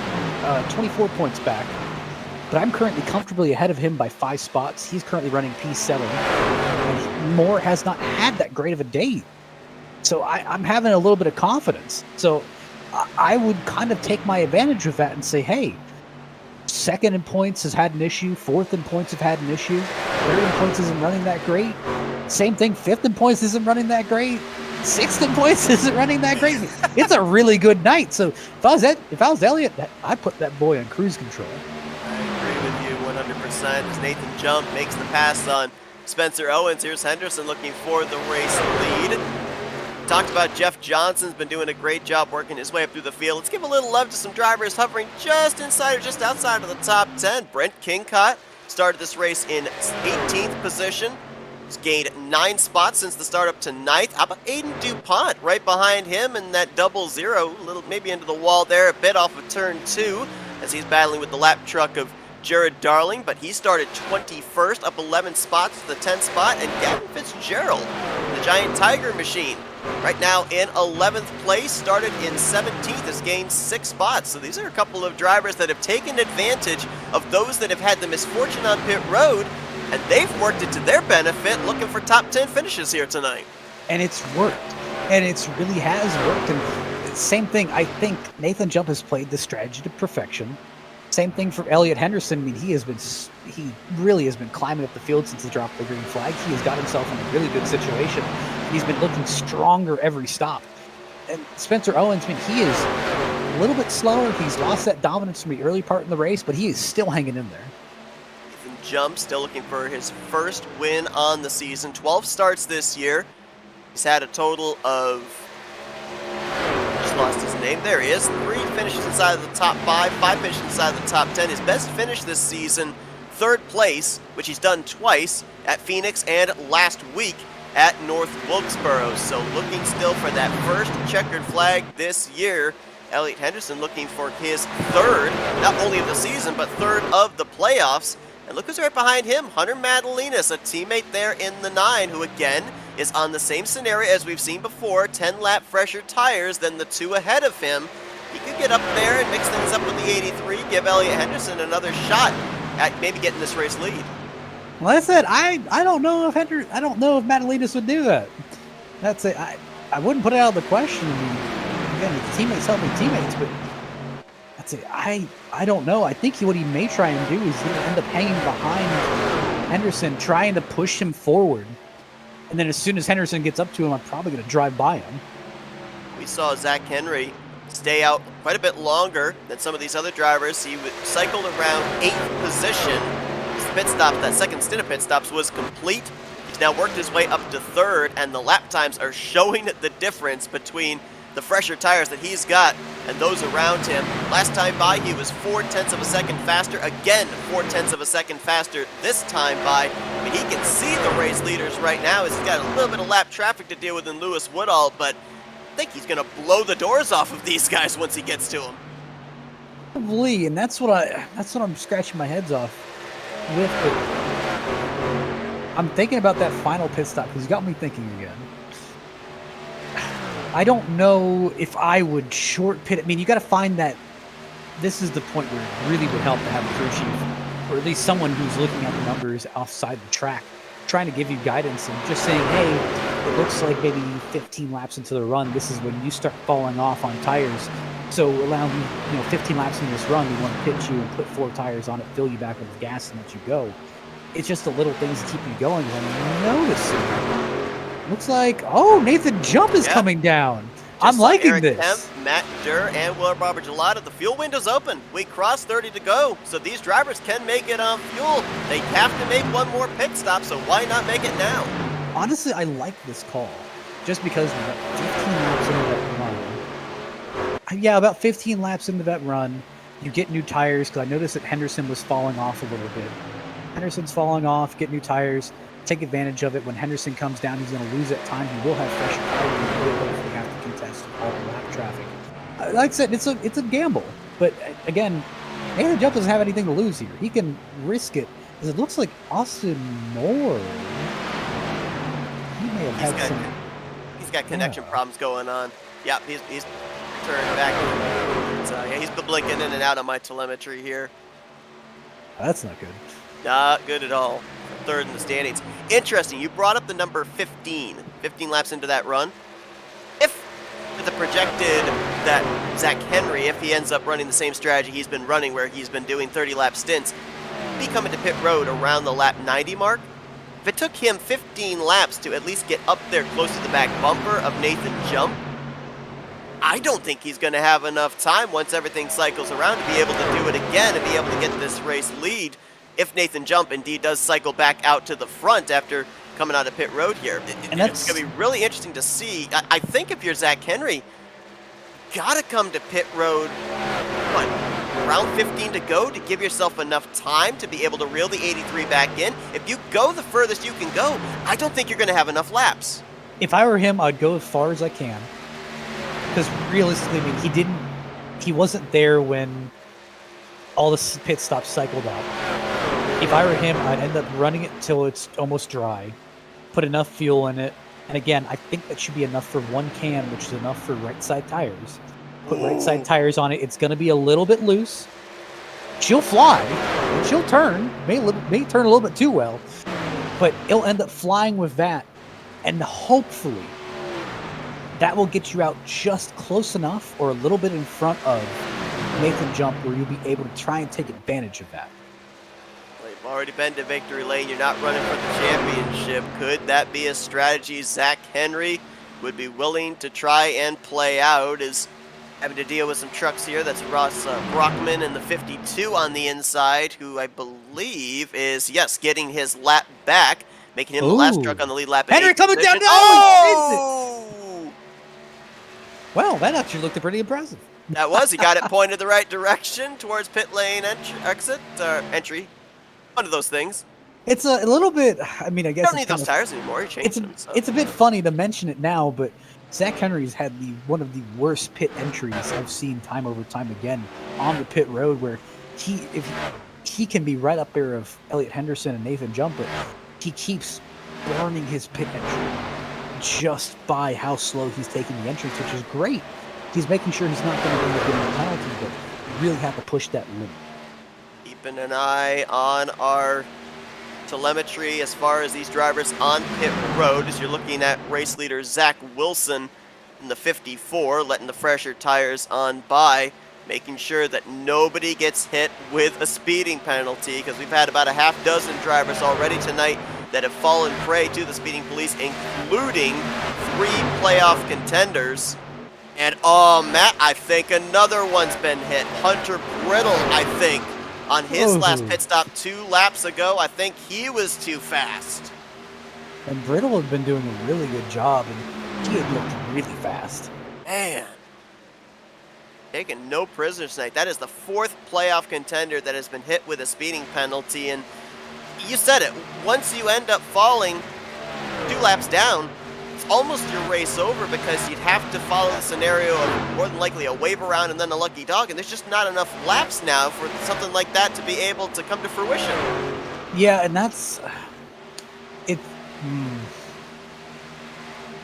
24 points back, but I'm currently comfortably ahead of him by 5 spots. He's currently running P7, and Moore has not had that great of a day. So I'm having a little bit of confidence. So I would kind of take my advantage of that and say, hey, 2nd in points has had an issue, 4th in points have had an issue, 3rd in points isn't running that great. Same thing, 5th in points isn't running that great. 6th in points isn't running that great. It's a really good night. So if I was Elliot, I'd put that boy on cruise control.
I agree with you 100%. As Nathan Jump makes the pass on Spencer Owens, here's Henderson looking for the race lead. Talked about Jeff Johnson's been doing a great job working his way up through the field. Let's give a little love to some drivers hovering just inside or just outside of the top 10. Brent Kingcott started this race in 18th position. He's gained 9 spots since the start up to 9th. How about Aiden DuPont right behind him in that double zero? A little maybe into the wall there, a bit off of turn 2 as he's battling with the lap truck of Jared Darling, but he started 21st, up 11 spots to the 10th spot, and Gavin Fitzgerald, the Giant Tiger Machine, right now in 11th place, started in 17th, has gained 6 spots. So these are a couple of drivers that have taken advantage of those that have had the misfortune on pit road, and they've worked it to their benefit, looking for top 10 finishes here tonight.
And it's worked. And it really has worked. And same thing, I think Nathan Jump has played the strategy to perfection. Same thing for Elliot Henderson. I mean, he really has been climbing up the field since the drop of the green flag. He has got himself in a really good situation. He's been looking stronger every stop. And Spencer Owens, I mean, he is a little bit slower. He's lost that dominance from the early part in the race, but he is still hanging in there.
Nathan Jump still looking for his first win on the season. 12 starts this year. He's had a total of, just lost his name, there he is, 3 finishes inside of the top 5, 5 finishes inside of the top 10. His best finish this season, 3rd place, which he's done twice at Phoenix and last week at North Wilkesboro. So looking still for that first checkered flag this year. Elliot Henderson looking for his 3rd, not only of the season, but 3rd of the playoffs. And look who's right behind him, Hunter Madalinas, a teammate there in the 9, who again is on the same scenario as we've seen before, 10-lap fresher tires than the 2 ahead of him. He could get up there and mix things up with the 83, give Elliot Henderson another shot at maybe getting this race lead.
Well, that's it. I don't know if Madalinas would do that. That's it. I wouldn't put it out of the question. I mean, again, his teammates helping teammates, but that's it. I don't know. I think what he may try and do is end up hanging behind Henderson, trying to push him forward. And then as soon as Henderson gets up to him, I'm probably going to drive by him.
We saw Zach Henry stay out quite a bit longer than some of these other drivers. He cycled around 8th position. His pit stop, that second stint of pit stops, was complete. He's now worked his way up to 3rd, and the lap times are showing the difference between the fresher tires that he's got and those around him. Last time by, he was 4/10 of a second faster. Again, 4/10 of a second faster this time by. I mean, he can see the race leaders right now as he's got a little bit of lap traffic to deal with in Lewis Woodall, but I think he's going to blow the doors off of these guys once he gets to them.
Probably, and that's what I'm scratching my heads off with. I'm thinking about that final pit stop because he's got me thinking again. I don't know if I would short pit. I mean, you got to find that. This is the point where it really would help to have a crew chief, or at least someone who's looking at the numbers offside the track, trying to give you guidance and just saying, hey, it looks like maybe 15 laps into the run, this is when you start falling off on tires. So allow me, 15 laps in this run, we want to pit you and put 4 tires on it, fill you back with gas and let you go. It's just the little things to keep you going. I'm noticing. Looks like, Nathan Jump is coming down. I'm liking
Eric
this.
Kemp, Matt Durr, and Will Robert Gelada. The fuel window's open. We crossed 30 to go, so these drivers can make it on fuel. They have to make one more pit stop, so why not make it now?
Honestly, I like this call, just because we got 15 laps into that run. Yeah, about 15 laps into that run, you get new tires, because I noticed that Henderson was falling off a little bit. Henderson's falling off, get new tires, take advantage of it. When Henderson comes down, he's going to lose that time. He will have fresher tires, and he will hopefully have to contest all the lap traffic. Like I said, it's a gamble, but again, Nathan Jump doesn't have anything to lose here. He can risk it, because it looks like Austin Moore. He may have had some.
He's got connection problems going on. Yeah, he's turned back. Yeah, he's been blinking in and out on my telemetry here.
That's not good.
Not good at all. 3rd in the standings. Interesting, you brought up the number 15. 15 laps into that run. If the projected that Zach Henry, if he ends up running the same strategy he's been running where he's been doing 30-lap stints, be coming to pit road around the lap 90 mark. If it took him 15 laps to at least get up there close to the back bumper of Nathan Jump, I don't think he's going to have enough time once everything cycles around to be able to do it again and be able to get this race lead if Nathan Jump indeed does cycle back out to the front after coming out of pit road here. It's going to be really interesting to see. I think if you're Zach Henry, gotta come to pit road, what, around 15 to go to give yourself enough time to be able to reel the 83 back in. If you go the furthest you can go, I don't think you're gonna have enough laps.
If I were him, I'd go as far as I can. Because realistically, I mean, he wasn't there when all the pit stops cycled out. If I were him, I'd end up running it till it's almost dry, put enough fuel in it, and again, I think that should be enough for one can, which is enough for right side tires. Put right side tires on it. It's going to be a little bit loose. She'll fly, and she'll turn. May turn a little bit too well, but it'll end up flying with that, and hopefully that will get you out just close enough or a little bit in front of Nathan Jump where you'll be able to try and take advantage of that.
Well, you've already been to victory lane. You're not running for the championship. Could that be a strategy Zach Henry would be willing to try and play out? Is having to deal with some trucks here. That's Ross Brockman in the 52 on the inside, who I believe is, yes, getting his lap back, making him the last truck on the lead lap.
Henry coming down now!
Oh!
Well, that actually looked pretty impressive.
That was. He got it pointed the right direction towards pit lane entry. One of those things.
It's a little bit, I mean, I guess...
You don't need those tires anymore. You changed them. So.
It's a bit funny to mention it now, but Zach Henry's had one of the worst pit entries I've seen time over time again on the pit road, where he can be right up there of Elliott Henderson and Nathan Jump, but he keeps burning his pit entry just by how slow he's taking the entrance, which is great. He's making sure he's not going to end up getting a penalty, but you really have to push that limit.
Keeping an eye on our telemetry as far as these drivers on pit road, as you're looking at race leader Zach Wilson in the 54, letting the fresher tires on by, making sure that nobody gets hit with a speeding penalty, because we've had about a half dozen drivers already tonight that have fallen prey to the speeding police, including 3 playoff contenders. And oh, Matt, I think another one's been hit. Hunter Brittle, I think, on his last pit stop 2 laps ago. I think he was too fast.
And Brittle had been doing a really good job, and he had looked really fast.
Man. Taking no prisoners tonight. That is the 4th playoff contender that has been hit with a speeding penalty. And you said it, once you end up falling 2 laps down, it's almost your race over, because you'd have to follow the scenario of more than likely a wave around and then a lucky dog, and there's just not enough laps now for something like that to be able to come to fruition.
Yeah, and that's it.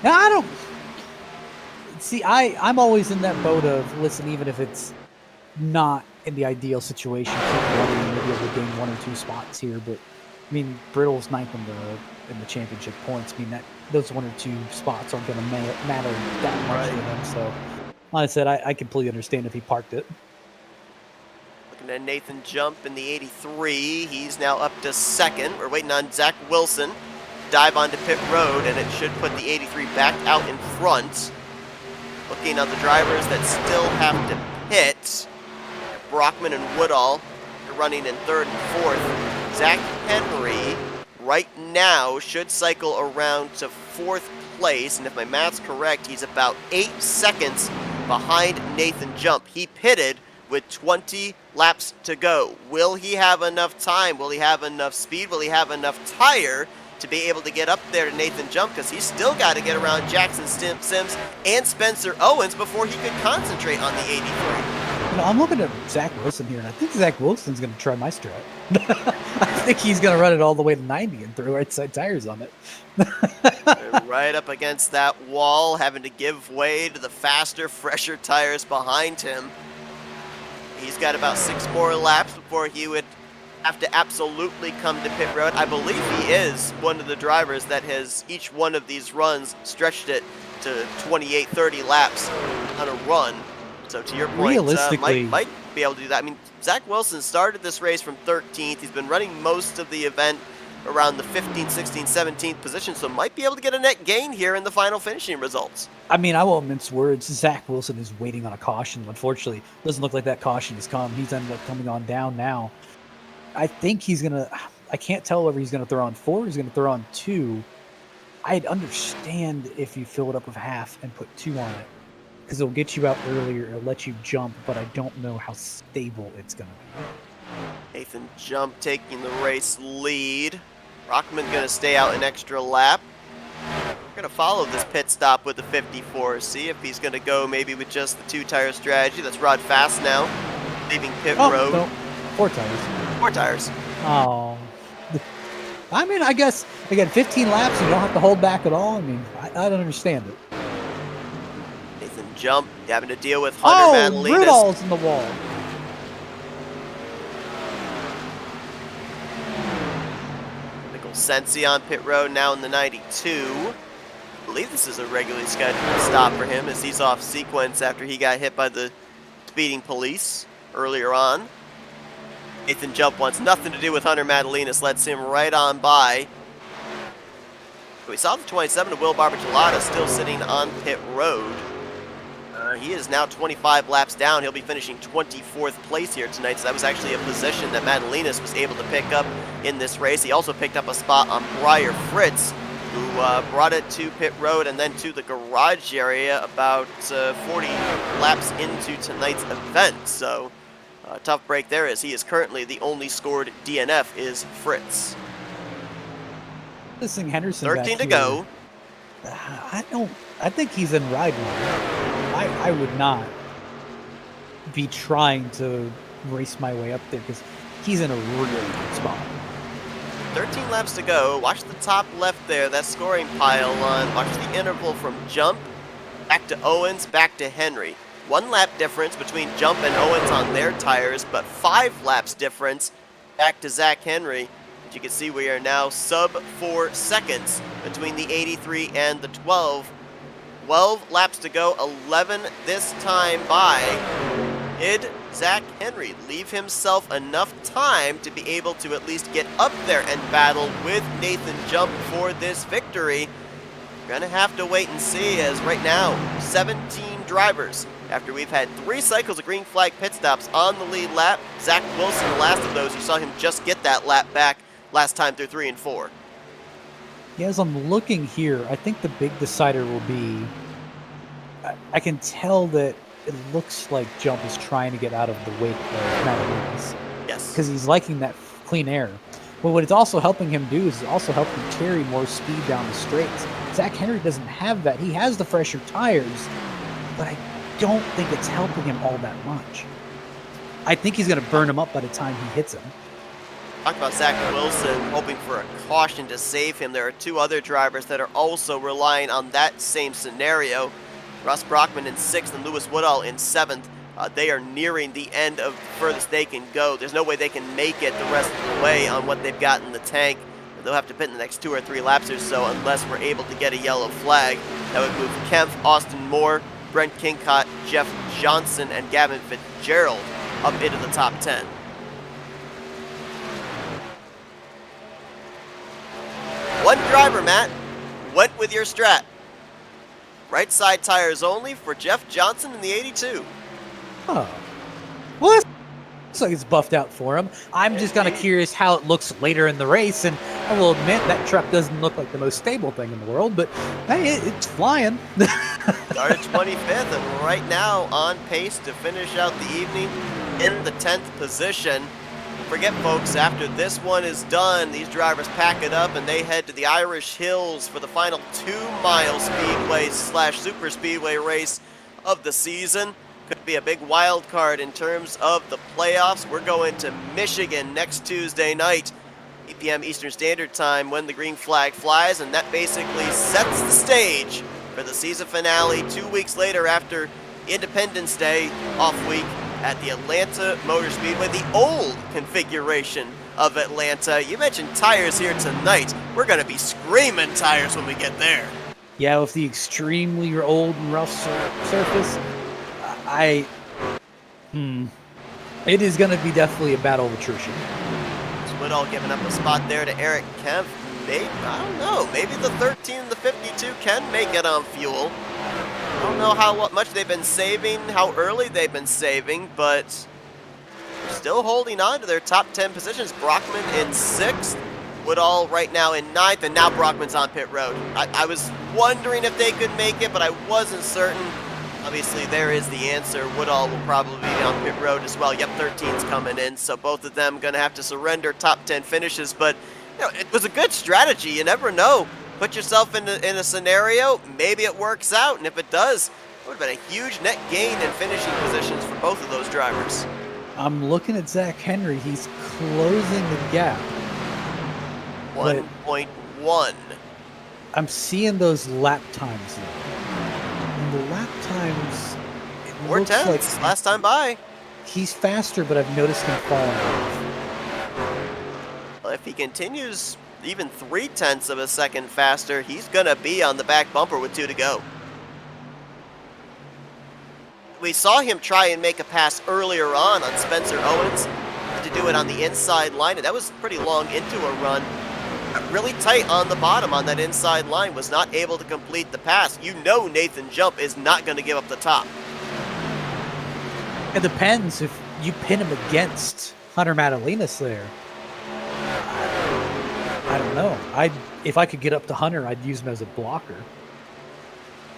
Now I don't see. I'm always in that boat of, listen, even if it's not in the ideal situation, keep running, maybe able to gain 1 or 2 spots here. But I mean, Brittle's 9th in the championship points. I mean, that those 1 or 2 spots aren't going to matter that much to him. So, like I said, I completely understand if he parked it.
Looking at Nathan Jump in the 83. He's now up to 2nd. We're waiting on Zach Wilson to dive onto pit road, and it should put the 83 back out in front. Looking at the drivers that still have to pit, Brockman and Woodall are running in 3rd and 4th. Zach Henry right now should cycle around to 4th place, and if my math's correct, he's about 8 seconds behind Nathan Jump. He pitted with 20 laps to go. Will he have enough time? Will he have enough speed? Will he have enough tire to be able to get up there to Nathan Jump? Because he's still got to get around Jackson Sims and Spencer Owens before he could concentrate on the 83.
You know, I'm looking at Zach Wilson here, and I think Zach Wilson's going to try my strat. I think he's going to run it all the way to 90 and throw right side tires on it.
Right up against that wall, having to give way to the faster, fresher tires behind him. He's got about 6 more laps before he would have to absolutely come to pit road. I believe he is one of the drivers that has each one of these runs stretched it to 28, 30 laps on a run. So to your point,
realistically,
might be able to do that. I mean, Zach Wilson started this race from 13th. He's been running most of the event around the 15th, 16th, 17th position, so might be able to get a net gain here in the final finishing results.
I mean, I won't mince words. Zach Wilson is waiting on a caution. Unfortunately, doesn't look like that caution has come. He's ended up coming on down now. I think he's going to, I can't tell whether he's going to throw on 4 or he's going to throw on 2. I'd understand if you fill it up with half and put 2 on it. because it'll get you out earlier, it'll let you jump, but I don't know how stable it's going to be.
Nathan Jump taking the race lead. Brockman going to stay out an extra lap. We're going to follow this pit stop with the 54, see if he's going to go maybe with just the 2-tire strategy. That's Rod Fast now, leaving pit road.
No, 4 tires.
4 tires.
Oh. I mean, I guess, again, 15 laps, you don't have to hold back at all. I mean, I don't understand it.
Nathan Jump having to deal with Hunter Madalinas.
Rudolph's in the wall.
Sensi on pit road now in the 92. I believe this is a regularly scheduled stop for him as he's off sequence after he got hit by the speeding police earlier on. Nathan Jump wants nothing to do with Hunter Madalinas, lets him right on by. We saw the 27 of Will Barbagelata still sitting on pit road. He is now 25 laps down. He'll be finishing 24th place here tonight, so that was actually a position that Madalinas was able to pick up in this race. He also picked up a spot on Breyer Fritz, who brought it to pit road and then to the garage area about 40 laps into tonight's event. So, tough break there as he is currently the only scored DNF is Fritz.
This thing Henderson
13 to go.
I think he's in ride mode. I would not be trying to race my way up there because he's in a really good spot.
13 laps to go. Watch the top left there, that scoring pile on. Watch the interval from Jump, back to Owens, back to Henry. 1 lap difference between Jump and Owens on their tires, but 5 laps difference back to Zach Henry. As you can see, we are now sub 4 seconds between the 83 and the 12. 12 laps to go, 11 this time by. Did Zach Henry leave himself enough time to be able to at least get up there and battle with Nathan Jump for this victory? We're gonna have to wait and see, as right now, 17 drivers. After we've had 3 cycles of green flag pit stops on the lead lap, Zach Wilson, the last of those, you saw him just get that lap back last time through 3 and 4.
Yeah, as I'm looking here, I think the big decider will be, I can tell that it looks like Jump is trying to get out of the wake of Madalinas.
Yes.
Because he's liking that clean air. But what it's also helping him do is also help him carry more speed down the straights. Zach Henry doesn't have that. He has the fresher tires, but I don't think it's helping him all that much. I think he's going to burn him up by the time he hits him.
Talk about Zach Wilson hoping for a caution to save him. There are 2 other drivers that are also relying on that same scenario. Russ Brockman in 6th and Lewis Woodall in 7th. They are nearing the end of the furthest they can go. There's no way they can make it the rest of the way on what they've got in the tank. They'll have to pit in the next 2 or 3 laps or so unless we're able to get a yellow flag. That would move Kempf, Austin Moore, Brent Kincott, Jeff Johnson, and Gavin Fitzgerald up into the top 10. One driver, Matt, went with your strat. Right side tires only for Jeff Johnson in the 82.
Oh. Well, it looks like it's buffed out for him. I'm just kind of curious how it looks later in the race, and I will admit that truck doesn't look like the most stable thing in the world, but hey, it's flying.
Started 25th and right now on pace to finish out the evening in the 10th position. Forget, folks, after this one is done, these drivers pack it up and they head to the Irish Hills for the final 2-mile speedway / super speedway race of the season. Could be a big wild card in terms of the playoffs. We're going to Michigan next Tuesday night, 8 p.m. Eastern Standard Time, when the green flag flies, and that basically sets the stage for the season finale 2 weeks later after Independence Day off week at the Atlanta Motor Speedway, the old configuration of Atlanta. You mentioned tires here tonight. We're going to be screaming tires when we get there.
Yeah, with the extremely old and rough surface, it is going to be definitely a battle of attrition.
Woodall giving up a spot there to Eric Kempf. Maybe, I don't know, maybe the 13 and the 52 can make it on fuel. I don't know how much they've been saving, how early they've been saving, but they're still holding on to their top 10 positions. Brockman in 6th, Woodall right now in 9th, and now Brockman's on pit road. I was wondering if they could make it, but I wasn't certain. Obviously, there is the answer. Woodall will probably be on pit road as well. Yep, 13's coming in, so both of them going to have to surrender top 10 finishes. But it was a good strategy. You never know. Put yourself in a scenario, maybe it works out, and if it does, it would have been a huge net gain in finishing positions for both of those drivers.
I'm looking at Zach Henry. He's closing the gap.
1.1.
I'm seeing those lap times now. And the lap times, it
4
looks
tenths
like
last time by.
he's faster, but I've noticed him falling off.
Well, if he continues even 0.3 of a second faster, he's going to be on the back bumper with 2 to go. We saw him try and make a pass earlier on Spencer Owens to do it on the inside line, and that was pretty long into a run. Really tight on the bottom on that inside line, was not able to complete the pass. You know Nathan Jump is not going to give up the top.
It depends if you pin him against Hunter Madalinas there. I don't know. If I could get up to Hunter, I'd use him as a blocker.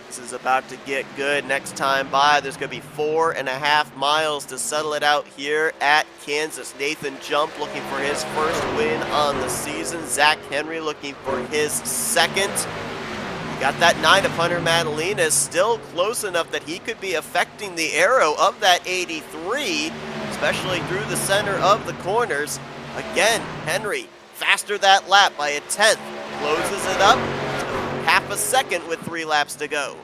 This is about to get good. Next time by, there's going to be 4.5 miles to settle it out here at Kansas. Nathan Jump looking for his first win on the season. Zach Henry looking for his second. Got that 9 of Hunter Madalena, still close enough that he could be affecting the arrow of that 83, especially through the center of the corners. Again, Henry faster that lap by 1/10, closes it up half a second with 3 laps to go.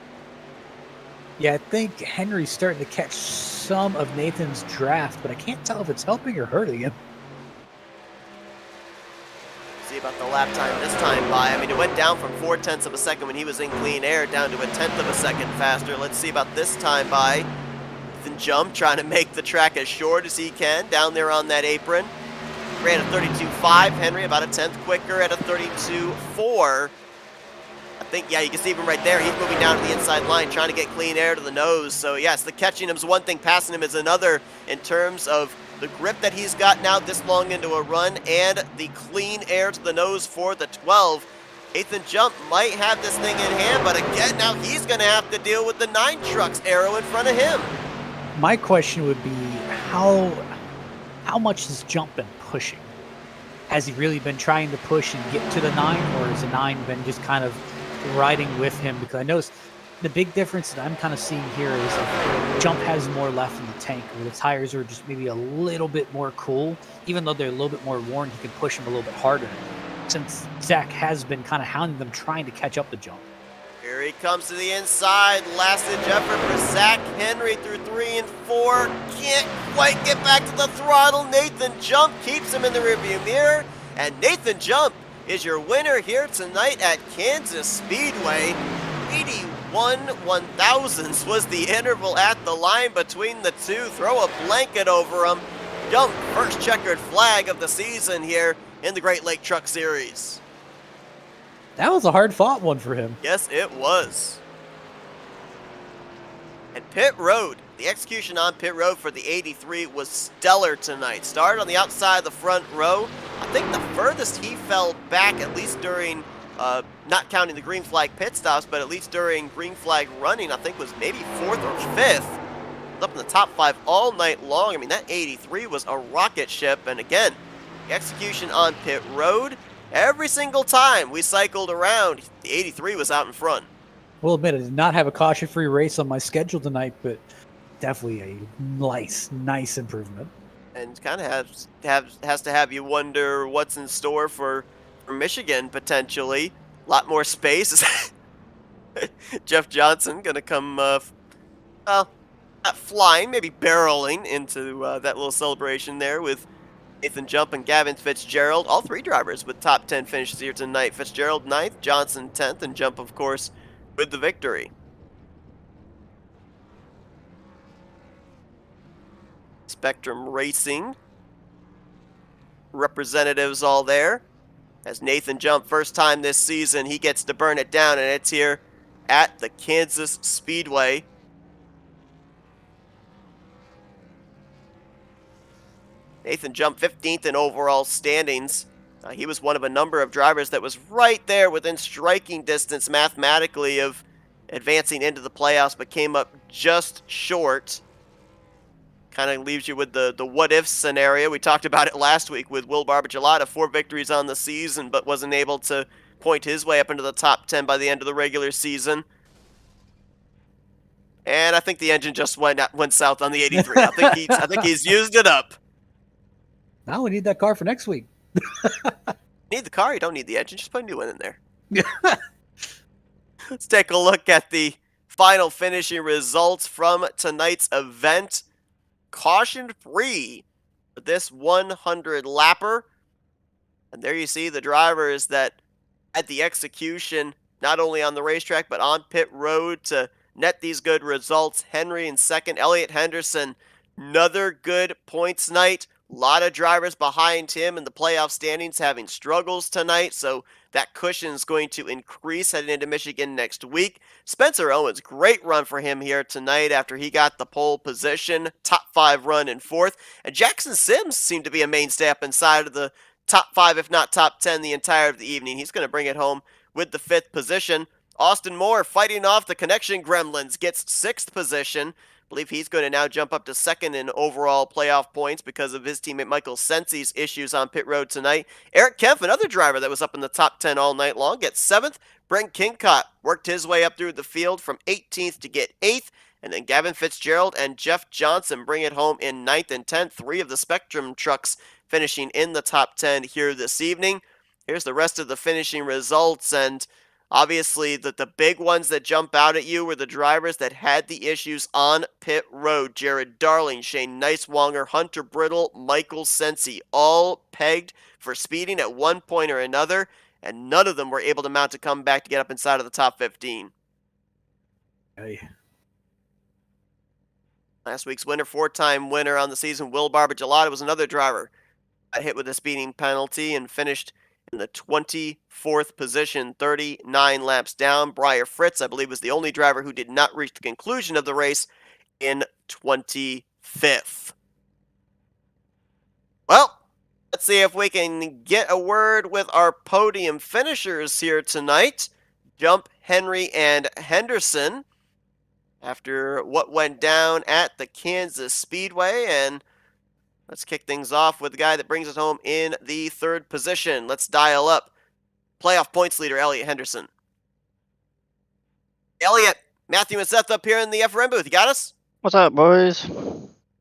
Yeah, I think Henry's starting to catch some of Nathan's draft, but I can't tell if it's helping or hurting him.
See about the lap time this time by. I mean, it went down from 0.4 of a second when he was in clean air down to 1/10 of a second faster. Let's see about this time by. Nathan Jump trying to make the track as short as he can down there on that apron. Ran a 32.5, Henry about 1/10 quicker at a 32.4. I think, yeah, you can see him right there. He's moving down to the inside line, trying to get clean air to the nose. So, yes, the catching him's one thing, passing him is another in terms of the grip that he's got now this long into a run and the clean air to the nose for the 12. Nathan Jump might have this thing in hand, but again, now he's going to have to deal with the 9 truck's arrow in front of him.
My question would be, how much has Jump been pushing? Has he really been trying to push and get to the 9, or has the 9 been just kind of riding with him? Because I noticed the big difference that I'm kind of seeing here is Jump has more left in the tank, where the tires are just maybe a little bit more cool. Even though they're a little bit more worn, he can push them a little bit harder, since Zach has been kind of hounding them, trying to catch up to Jump.
Here he comes to the inside. Last-ditch effort for Zach Henry through 3 and 4. Can't quite get back to the throttle. Nathan Jump keeps him in the rearview mirror. And Nathan Jump is your winner here tonight at Kansas Speedway. 81 1/1000ths was the interval at the line between the two. Throw a blanket over him. Jump, first checkered flag of the season here in the Great Lake Truck Series.
That was a hard-fought one for him.
Yes, it was. And pit road, the execution on pit road for the 83 was stellar tonight. Started on the outside of the front row. I think the furthest he fell back, at least during, not counting the green flag pit stops, but at least during green flag running, I think was maybe 4th or 5th. Up in the top 5 all night long. I mean, that 83 was a rocket ship. And again, the execution on pit road, every single time we cycled around, the 83 was out in front.
We'll admit, I did not have a caution-free race on my schedule tonight, but definitely a nice improvement.
And kind of has to have you wonder what's in store for Michigan, potentially. A lot more space. Jeff Johnson going to come, well, not flying, maybe barreling into that little celebration there with Nathan Jump and Gavin Fitzgerald. All 3 drivers with top 10 finishes here tonight. Fitzgerald 9th, Johnson 10th, and Jump, of course, with the victory. Spectrum Racing representatives all there. As Nathan Jump, first time this season, he gets to burn it down, and it's here at the Kansas Speedway. Nathan Jump 15th in overall standings. He was one of a number of drivers that was right there within striking distance mathematically of advancing into the playoffs, but came up just short. Kind of leaves you with the what if scenario. We talked about it last week with Will Barbagelata, 4 victories on the season, but wasn't able to point his way up into the top 10 by the end of the regular season. And I think the engine just went south on the 83. I think he's used it up.
Now we need that car for next week.
Need the car, you don't need the engine. Just put a new one in there. Let's take a look at the final finishing results from tonight's event. Caution free for this 100 lapper. And there you see the drivers that had the execution not only on the racetrack but on pit road to net these good results. Henry in second, Elliott Henderson, another good points night. A lot of drivers behind him in the playoff standings having struggles tonight, so that cushion is going to increase heading into Michigan next week. Spencer Owens, great run for him here tonight after he got the pole position, top 5 run in 4th. And Jackson Sims seemed to be a mainstay up inside of the top 5, if not top 10, the entire of the evening. He's going to bring it home with the 5th position. Austin Moore, fighting off the connection gremlins, gets 6th position. I believe he's going to now jump up to 2nd in overall playoff points because of his teammate Michael Sensi's issues on pit road tonight. Eric Kempf, another driver that was up in the top 10 all night long, gets 7th. Brent Kincott worked his way up through the field from 18th to get 8th. And then Gavin Fitzgerald and Jeff Johnson bring it home in 9th and 10th. 3 of the Spectrum trucks finishing in the top 10 here this evening. Here's the rest of the finishing results, and obviously the big ones that jump out at you were the drivers that had the issues on pit road. Jared Darling, Shane Neiswanger, Hunter Brittle, Michael Sensi, all pegged for speeding at one point or another, and none of them were able to mount a comeback to get up inside of the top 15.
Hey.
Last week's winner, 4-time winner on the season, Will Barbagelata, was another driver. Got hit with a speeding penalty and finished in the 24th position, 39 laps down. Breyer Fritz, I believe, was the only driver who did not reach the conclusion of the race in 25th. Well, let's see if we can get a word with our podium finishers here tonight. Jump, Henry, and Henderson, after what went down at the Kansas Speedway. And let's kick things off with the guy that brings us home in the 3rd position. Let's dial up playoff points leader, Elliott Henderson. Elliott, Matthew and Seth up here in the FRM booth. You got us?
What's up, boys?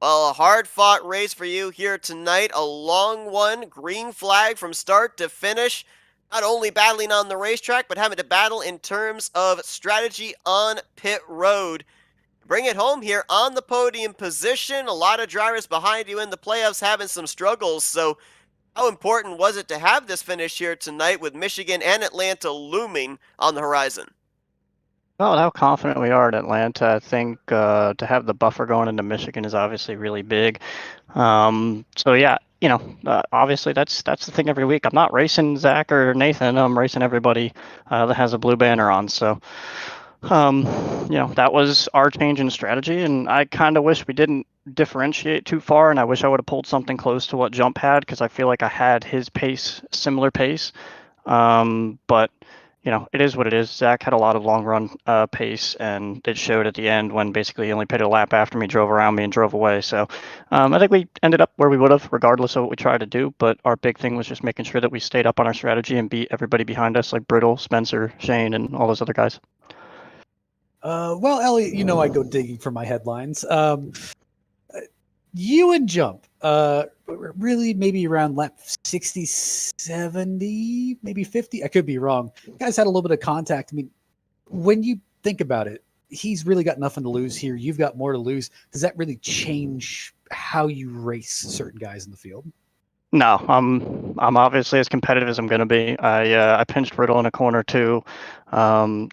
Well, a hard-fought race for you here tonight. A long one, green flag from start to finish. Not only battling on the racetrack, but having to battle in terms of strategy on pit road. Bring it home here on the podium position. A lot of drivers behind you in the playoffs having some struggles. So how important was it to have this finish here tonight with Michigan and Atlanta looming on the horizon?
Well, how confident we are at Atlanta. I think to have the buffer going into Michigan is obviously really big. So yeah, obviously that's the thing every week. I'm not racing Zach or Nathan. I'm racing everybody that has a blue banner on. So, that was our change in strategy, and I kind of wish we didn't differentiate too far, and I wish I would have pulled something close to what Jump had, because I feel like I had his pace, similar pace. But it is what it is. Zach had a lot of long run pace, and it showed at the end when basically he only pitted a lap after me, drove around me, and drove away. So I think we ended up where we would have, regardless of what we tried to do. But our big thing was just making sure that we stayed up on our strategy and beat everybody behind us, like Brittle, Spencer, Shane, and all those other guys.
Well, Elliot, I go digging for my headlines. You and Jump, really maybe around lap 60, 70, maybe 50. I could be wrong. You guys had a little bit of contact. I mean, when you think about it, he's really got nothing to lose here. You've got more to lose. Does that really change how you race certain guys in the field?
No, I'm obviously as competitive as I'm going to be. I pinched Brittle in a corner too. I'm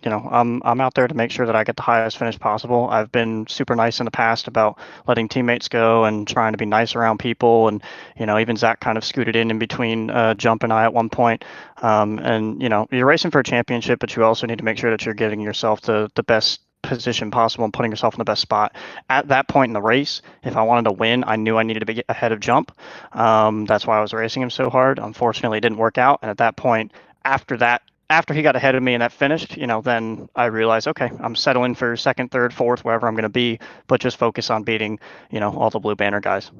out there to make sure that I get the highest finish possible. I've been super nice in the past about letting teammates go and trying to be nice around people, and even Zach kind of scooted in between Jump and I at one point. And you're racing for a championship, but you also need to make sure that you're getting yourself the best position possible and putting yourself in the best spot. At that point in the race, if I wanted to win, I knew I needed to be ahead of Jump. That's why I was racing him so hard. Unfortunately, it didn't work out. And at that point, after after he got ahead of me and that finished, then I realized, okay, I'm settling for second, third, fourth, wherever I'm going to be, but just focus on beating, all the blue banner guys.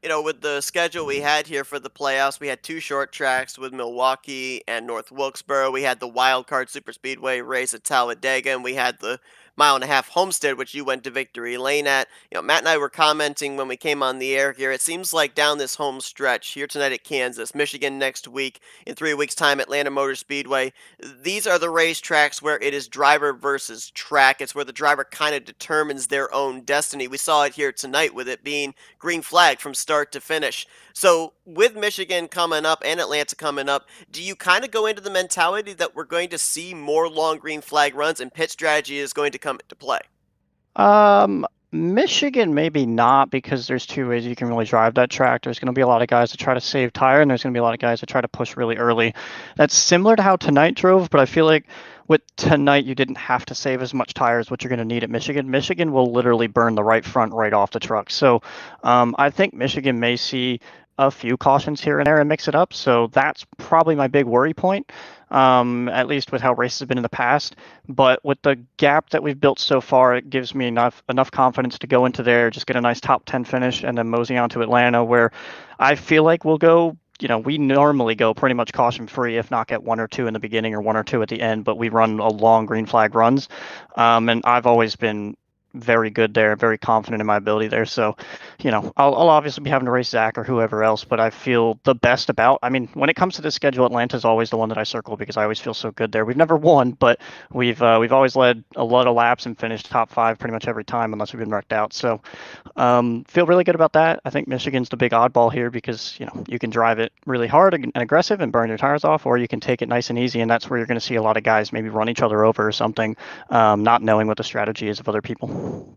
With the schedule we had here for the playoffs, we had two short tracks with Milwaukee and North Wilkesboro. We had the Wild Card Super Speedway race at Talladega, and we had the mile and a half Homestead, which you went to victory lane at. Matt and I were commenting when we came on the air here. It seems like down this home stretch here tonight at Kansas, Michigan next week, in 3 weeks' time, Atlanta Motor Speedway. These are the racetracks where it is driver versus track. It's where the driver kind of determines their own destiny. We saw it here tonight with it being green flag from start to finish. So, with Michigan coming up and Atlanta coming up, do you kind of go into the mentality that we're going to see more long green flag runs and pit strategy is going to come into play?
Michigan, maybe not, because there's two ways you can really drive that track. There's going to be a lot of guys that try to save tire, and there's going to be a lot of guys that try to push really early. That's similar to how tonight drove, but I feel like with tonight, you didn't have to save as much tire as what you're going to need at Michigan. Michigan will literally burn the right front right off the truck. So I think Michigan may see a few cautions here and there and mix it up. So that's probably my big worry point, at least with how races have been in the past. But with the gap that we've built so far, it gives me enough confidence to go into there, just get a nice top 10 finish, and then mosey on to Atlanta, where I feel like we'll go. We normally go pretty much caution free, if not get one or two in the beginning or one or two at the end, but we run a long green flag runs. And I've always been very good there, very confident in my ability there. So, I'll obviously be having to race Zach or whoever else, but I feel the best about. I mean, when it comes to this schedule, Atlanta's always the one that I circle because I always feel so good there. We've never won, but we've always led a lot of laps and finished top 5 pretty much every time, unless we've been wrecked out. So, feel really good about that. I think Michigan's the big oddball here because you can drive it really hard and aggressive and burn your tires off, or you can take it nice and easy, and that's where you're going to see a lot of guys maybe run each other over or something, not knowing what the strategy is of other people.
Well,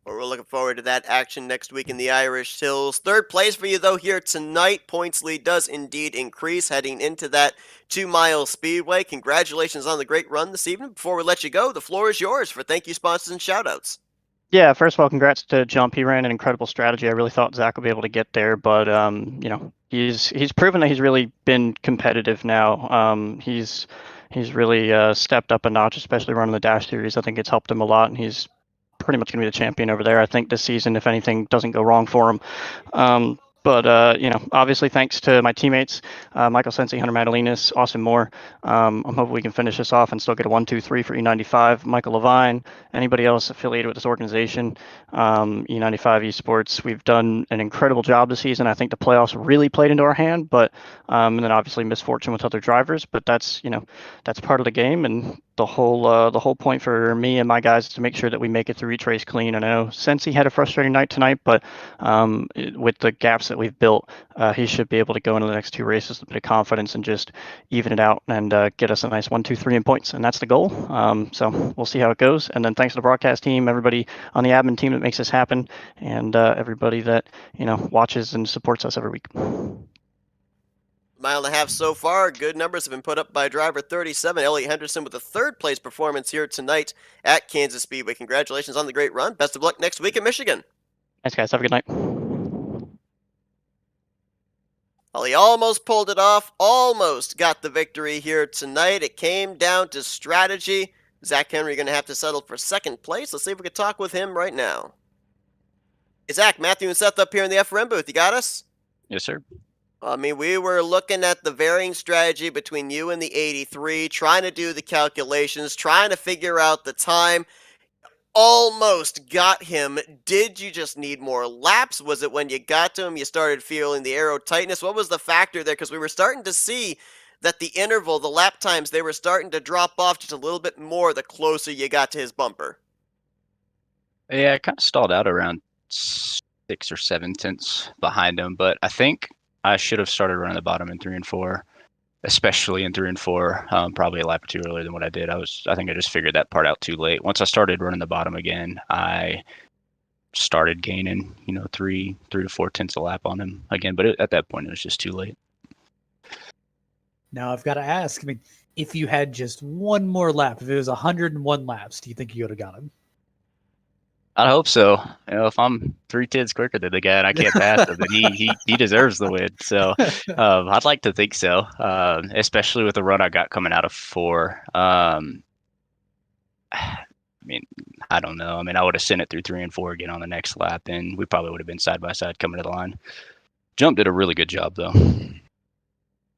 we're looking forward to that action next week in the Irish Hills. Third place for you, though, here tonight. Points lead does indeed increase heading into that 2-mile speedway. Congratulations on the great run this evening. Before we let you go, the floor is yours for thank you, sponsors, and shoutouts.
Yeah, first of all, congrats to Jump. He ran an incredible strategy. I really thought Zach would be able to get there, but he's proven that he's really been competitive now. He's really stepped up a notch, especially running the Dash Series. I think it's helped him a lot, and he's pretty much going to be the champion over there, I think, this season, if anything doesn't go wrong for him. But obviously, thanks to my teammates, Michael Sensi, Hunter Madalinas, Austin Moore. I'm hoping we can finish this off and still get a 1-2-3 for E95. Michael Levine, anybody else affiliated with this organization, E95 Esports. We've done an incredible job this season. I think the playoffs really played into our hand, but and then obviously misfortune with other drivers. But that's part of the game, and the whole point for me and my guys is to make sure that we make it through each race clean. I know Sensi had a frustrating night tonight, but with the gaps that we've built, he should be able to go into the next 2 races with a bit of confidence and just even it out and get us a nice 1-2-3 in points, and that's the goal. So we'll see how it goes. And then thanks to the broadcast team, everybody on the admin team that makes this happen, and everybody that watches and supports us every week.
Mile and a half so far. Good numbers have been put up by driver 37, Elliot Henderson, with a third place performance here tonight at Kansas Speedway. Congratulations on the great run. Best of luck next week in Michigan.
Thanks, guys. Have a good night.
Well, he almost pulled it off, almost got the victory here tonight. It came down to strategy. Zach Henry going to have to settle for second place. Let's see if we can talk with him right now. Hey, Zach, Matthew and Seth up here in the FRM booth. You got us?
Yes, sir.
I mean, we were looking at the varying strategy between you and the 83, trying to do the calculations, trying to figure out the time. Almost got him. Did you just need more laps? Was it when you got to him you started feeling the aero tightness? What was the factor there? Because we were starting to see that the interval, the lap times, they were starting to drop off just a little bit more the closer you got to his bumper.
Yeah, I kind of stalled out around 6 or 7 tenths behind him, but I think I should have started running the bottom in 3 and 4, especially in 3 and 4, probably a lap or 2 earlier than what I did. I think I just figured that part out too late. Once I started running the bottom again, I started gaining, 3 to 4 tenths a lap on him again. But at that point, it was just too late.
Now I've got to ask. I mean, if you had just one more lap, if it was 101 laps, do you think you would have got him?
I hope so. If I'm 3/10 quicker than the guy and I can't pass him, then he deserves the win. So I'd like to think so, especially with the run I got coming out of 4. I mean, I don't know. I mean, I would have sent it through 3 and 4 again on the next lap, and we probably would have been side by side coming to the line. Jump did a really good job, though.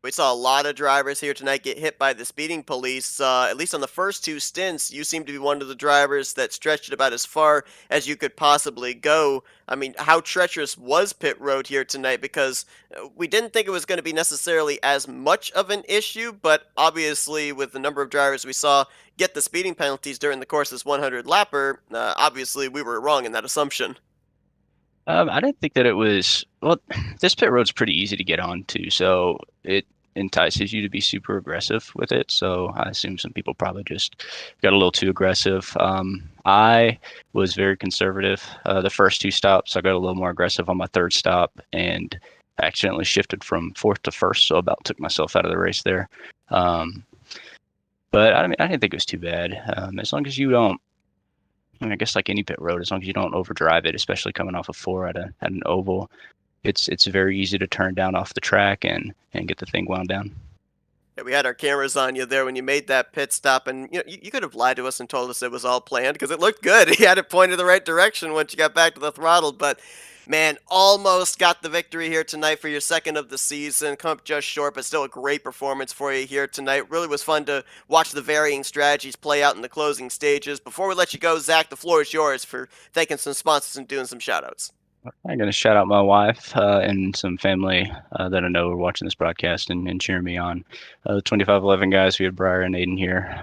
We saw a lot of drivers here tonight get hit by the speeding police. At least on the first 2 stints, you seem to be one of the drivers that stretched it about as far as you could possibly go. I mean, how treacherous was pit road here tonight? Because we didn't think it was going to be necessarily as much of an issue, but obviously, with the number of drivers we saw get the speeding penalties during the course of this 100 lapper, obviously we were wrong in that assumption.
I didn't think that it was well. This pit road's pretty easy to get on to, so it entices you to be super aggressive with it. So I assume some people probably just got a little too aggressive. I was very conservative. The first 2 stops, I got a little more aggressive on my 3rd stop, and I accidentally shifted from 4th to 1st, so about took myself out of the race there. But I mean, I didn't think it was too bad. As long as you don't. I mean, I guess like any pit road, as long as you don't overdrive it, especially coming off of 4 at an oval, it's very easy to turn down off the track and get the thing wound down.
Yeah, we had our cameras on you there when you made that pit stop, and you could have lied to us and told us it was all planned because it looked good. He had it pointed the right direction once you got back to the throttle, but man, almost got the victory here tonight for your second of the season. Come up just short, but still a great performance for you here tonight. Really was fun to watch the varying strategies play out in the closing stages. Before we let you go, Zach, the floor is yours for thanking some sponsors and doing some shout-outs.
I'm going to shout out my wife and some family that I know are watching this broadcast and cheering me on. The 2511 guys, we had Briar and Aiden here.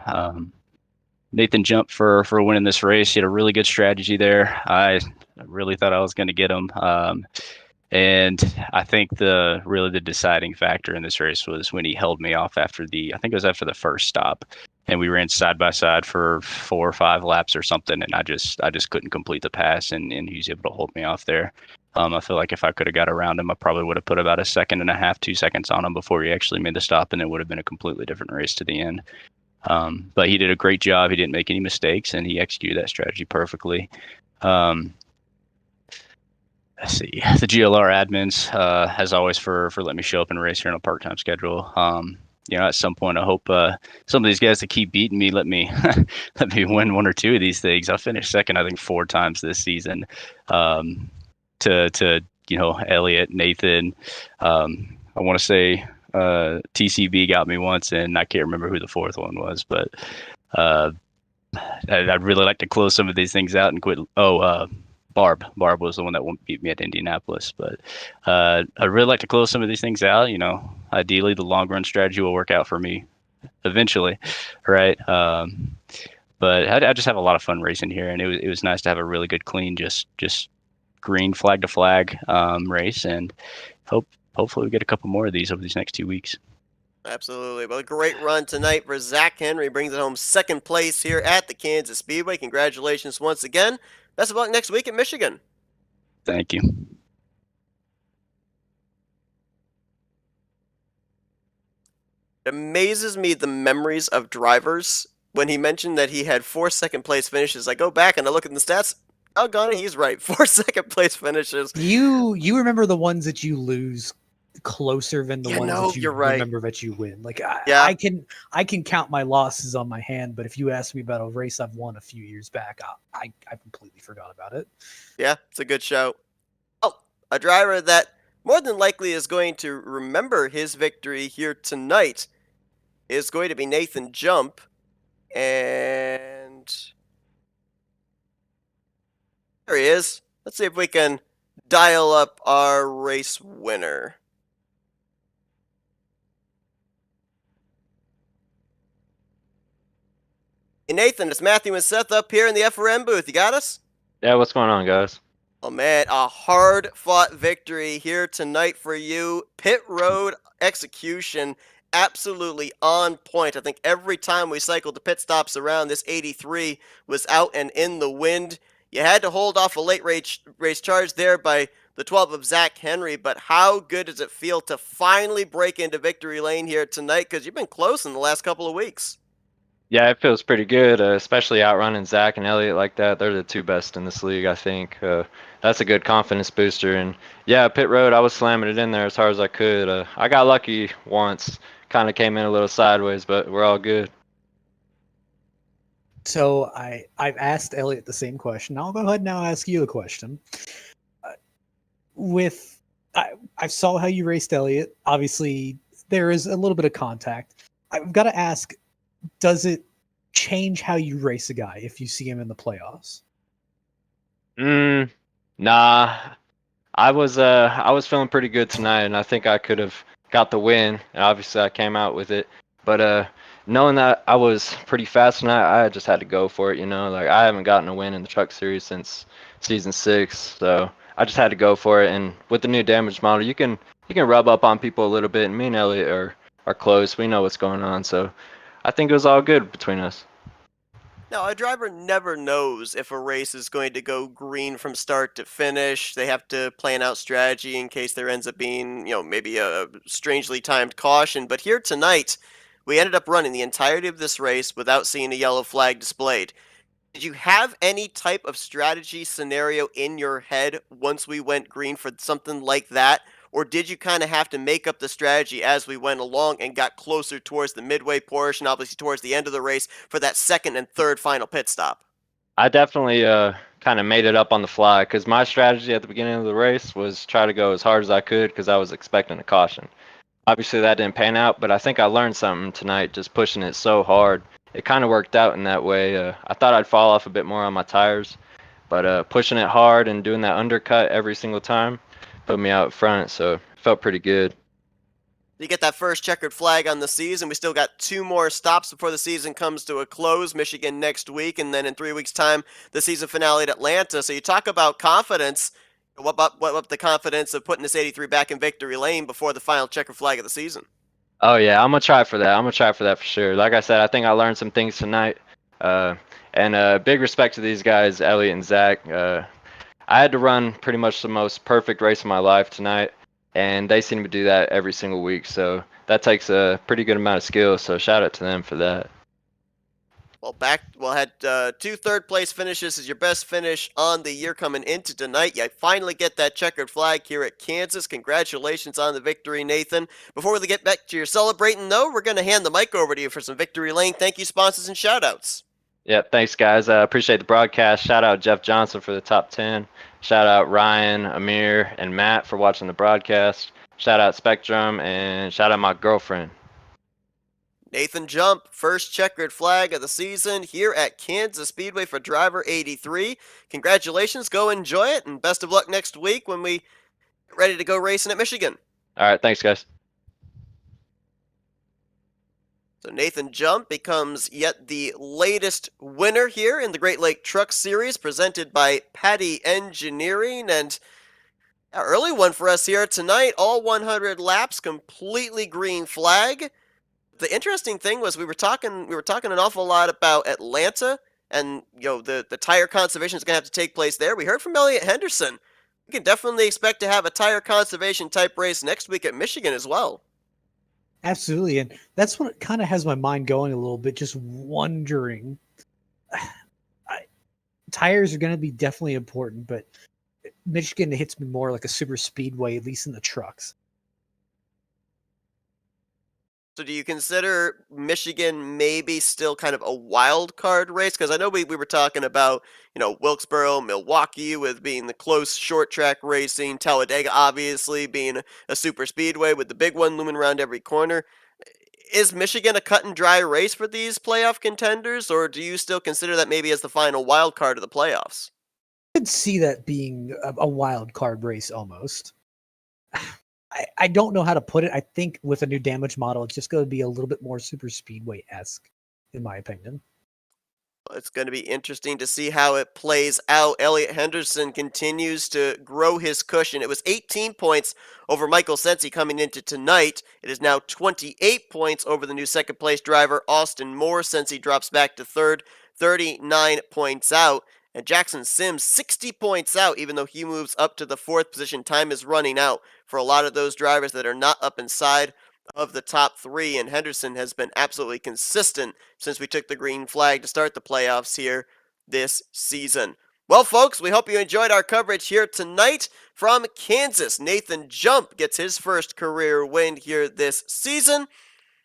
Nathan jumped for winning this race. He had a really good strategy there. I really thought I was going to get him. And I think the deciding factor in this race was when he held me off I think it was after the first stop, and we ran side by side for 4 or 5 laps or something, and I just couldn't complete the pass, and he was able to hold me off there. I feel like if I could have got around him, I probably would have put about 1.5 seconds, 2 seconds on him before he actually made the stop, and it would have been a completely different race to the end. But he did a great job. He didn't make any mistakes, and he executed that strategy perfectly. Let's see. The GLR admins, as always, for letting me show up and race here on a part-time schedule. At some point, I hope some of these guys that keep beating me let me let me win 1 or 2 of these things. I finished second, I think, 4 times this season. To Elliot, Nathan. I want to say TCB got me once, and I can't remember who the 4th one was, but I'd really like to close some of these things out and quit. Barb was the one that beat me at Indianapolis, but I'd really like to close some of these things out. Ideally the long run strategy will work out for me eventually, right? But I just have a lot of fun racing here, and it was nice to have a really good, clean, just green flag to flag race, and hopefully we get a couple more of these over these next 2 weeks.
Absolutely. Well, a great run tonight for Zach Henry. Brings it home 2nd place here at the Kansas Speedway. Congratulations once again. Best of luck next week at Michigan.
Thank you.
It amazes me the memories of drivers. When he mentioned that he had 4 second-place finishes, I go back and I look at the stats. Doggone it, he's right. 4 second-place finishes.
You remember the ones that you lose closer than the ones that you
you're right.
remember that you win. Like
Yeah.
I can count my losses on my hand, but if you ask me about a race I've won a few years back, I completely forgot about it.
Yeah, it's a good show. Oh, a driver that more than likely is going to remember his victory here tonight is going to be Nathan Jump. And there he is. Let's see if we can dial up our race winner. Hey Nathan, it's Matthew and Seth up here in the FRM booth. You got us?
Yeah, what's going on, guys?
Oh man, a hard-fought victory here tonight for you. Pit road execution, absolutely on point. I think every time we cycled the pit stops around, this 83 was out and in the wind. You had to hold off a late race charge there by the 12 of Zach Henry, but how good does it feel to finally break into victory lane here tonight? Because you've been close in the last couple of weeks.
Yeah, it feels pretty good, especially outrunning Zach and Elliott like that. They're the two best in this league, I think. That's a good confidence booster. And yeah, pit road, I was slamming it in there as hard as I could. I got lucky once, kind of came in a little sideways, but we're all good.
So I've asked Elliot the same question. I'll go ahead and now ask you a question. With I saw how you raced Elliot. Obviously, there is a little bit of contact. I've got to ask, does it change how you race a guy if you see him in the playoffs?
Nah. I was feeling pretty good tonight, and I think I could have got the win. And obviously, I came out with it. But knowing that I was pretty fast tonight, I just had to go for it. Like I haven't gotten a win in the Truck Series since season 6, so I just had to go for it. And with the new damage model, you can rub up on people a little bit. And me and Elliot are close. We know what's going on, so I think it was all good between us.
Now, a driver never knows if a race is going to go green from start to finish. They have to plan out strategy in case there ends up being, maybe a strangely timed caution. But here tonight, we ended up running the entirety of this race without seeing a yellow flag displayed. Did you have any type of strategy scenario in your head once we went green for something like that? Or did you kind of have to make up the strategy as we went along and got closer towards the midway portion, obviously towards the end of the race, for that second and third final pit stop?
I definitely kind of made it up on the fly because my strategy at the beginning of the race was try to go as hard as I could because I was expecting a caution. Obviously, that didn't pan out, but I think I learned something tonight just pushing it so hard. It kind of worked out in that way. I thought I'd fall off a bit more on my tires, but pushing it hard and doing that undercut every single time put me out front, so it felt pretty good.
You get that first checkered flag on the season. We still got 2 more stops before the season comes to a close. Michigan next week, and then in 3 weeks' time, the season finale at Atlanta. So you talk about confidence. What about the confidence of putting this 83 back in victory lane before the final checkered flag of the season?
Oh yeah, I'm gonna try for that. I'm gonna try for that for sure. Like I said, I think I learned some things tonight. And big respect to these guys, Elliot and Zach. I had to run pretty much the most perfect race of my life tonight, and they seem to do that every single week. So that takes a pretty good amount of skill. So shout out to them for that.
Had 2 third-place finishes as your best finish on the year coming into tonight. You finally get that checkered flag here at Kansas. Congratulations on the victory, Nathan. Before we get back to your celebrating, though, we're going to hand the mic over to you for some victory lane thank you, sponsors, and shoutouts.
Yeah, thanks guys. I appreciate the broadcast. Shout out Jeff Johnson for the top 10. Shout out Ryan, Amir, and Matt for watching the broadcast. Shout out Spectrum, and shout out my girlfriend.
Nathan Jump, first checkered flag of the season here at Kansas Speedway for driver 83. Congratulations, go enjoy it, and best of luck next week when we get ready to go racing at Michigan.
All right, thanks guys.
So Nathan Jump becomes yet the latest winner here in the Great Lake Truck Series presented by Patti Engineering, and an early one for us here tonight. All 100 laps, completely green flag. The interesting thing was we were talking an awful lot about Atlanta and the tire conservation is going to have to take place there. We heard from Elliot Henderson. We can definitely expect to have a tire conservation type race next week at Michigan as well.
Absolutely, and that's what kind of has my mind going a little bit, just wondering. Tires are going to be definitely important, but Michigan hits me more like a super speedway, at least in the trucks.
So do you consider Michigan maybe still kind of a wild card race? Because I know we were talking about, Wilkesboro, Milwaukee with being the close short track racing, Talladega obviously being a super speedway with the big one looming around every corner. Is Michigan a cut and dry race for these playoff contenders, or do you still consider that maybe as the final wild card of the playoffs?
I could see that being a wild card race almost. I don't know how to put it. I think with a new damage model, it's just going to be a little bit more super speedway-esque, in my opinion.
It's going to be interesting to see how it plays out. Elliot Henderson continues to grow his cushion. It was 18 points over Michael Sensi coming into tonight. It is now 28 points over the new second place driver, Austin Moore. Sensi drops back to third, 39 points out. And Jackson Sims, 60 points out, even though he moves up to the fourth position. Time is running out for a lot of those drivers that are not up inside of the top three, and Henderson has been absolutely consistent since we took the green flag to start the playoffs here this season. Well, folks, we hope you enjoyed our coverage here tonight. From Kansas, Nathan Jump gets his first career win here this season.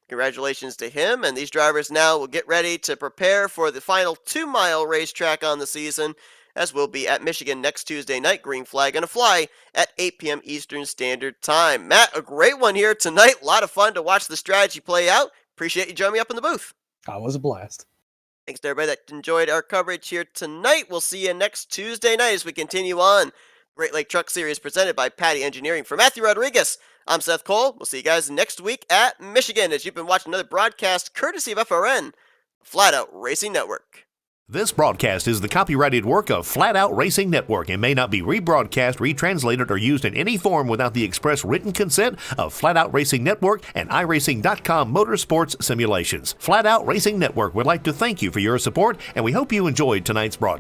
Congratulations to him, and these drivers now will get ready to prepare for the final 2-mile racetrack on the season, as we'll be at Michigan next Tuesday night, green flag gonna fly at 8 p.m. Eastern Standard Time. Matt, a great one here tonight. A lot of fun to watch the strategy play out. Appreciate you joining me up in the booth.
That was a blast.
Thanks to everybody that enjoyed our coverage here tonight. We'll see you next Tuesday night as we continue on Great Lake Truck Series presented by Patti Engineering. For Matthew Rodriguez, I'm Seth Cole. We'll see you guys next week at Michigan as you've been watching another broadcast courtesy of FRN, Flatout Racing Network.
This broadcast is the copyrighted work of Flatout Racing Network and may not be rebroadcast, retranslated, or used in any form without the express written consent of Flatout Racing Network and iRacing.com Motorsports Simulations. Flatout Racing Network would like to thank you for your support, and we hope you enjoyed tonight's broadcast.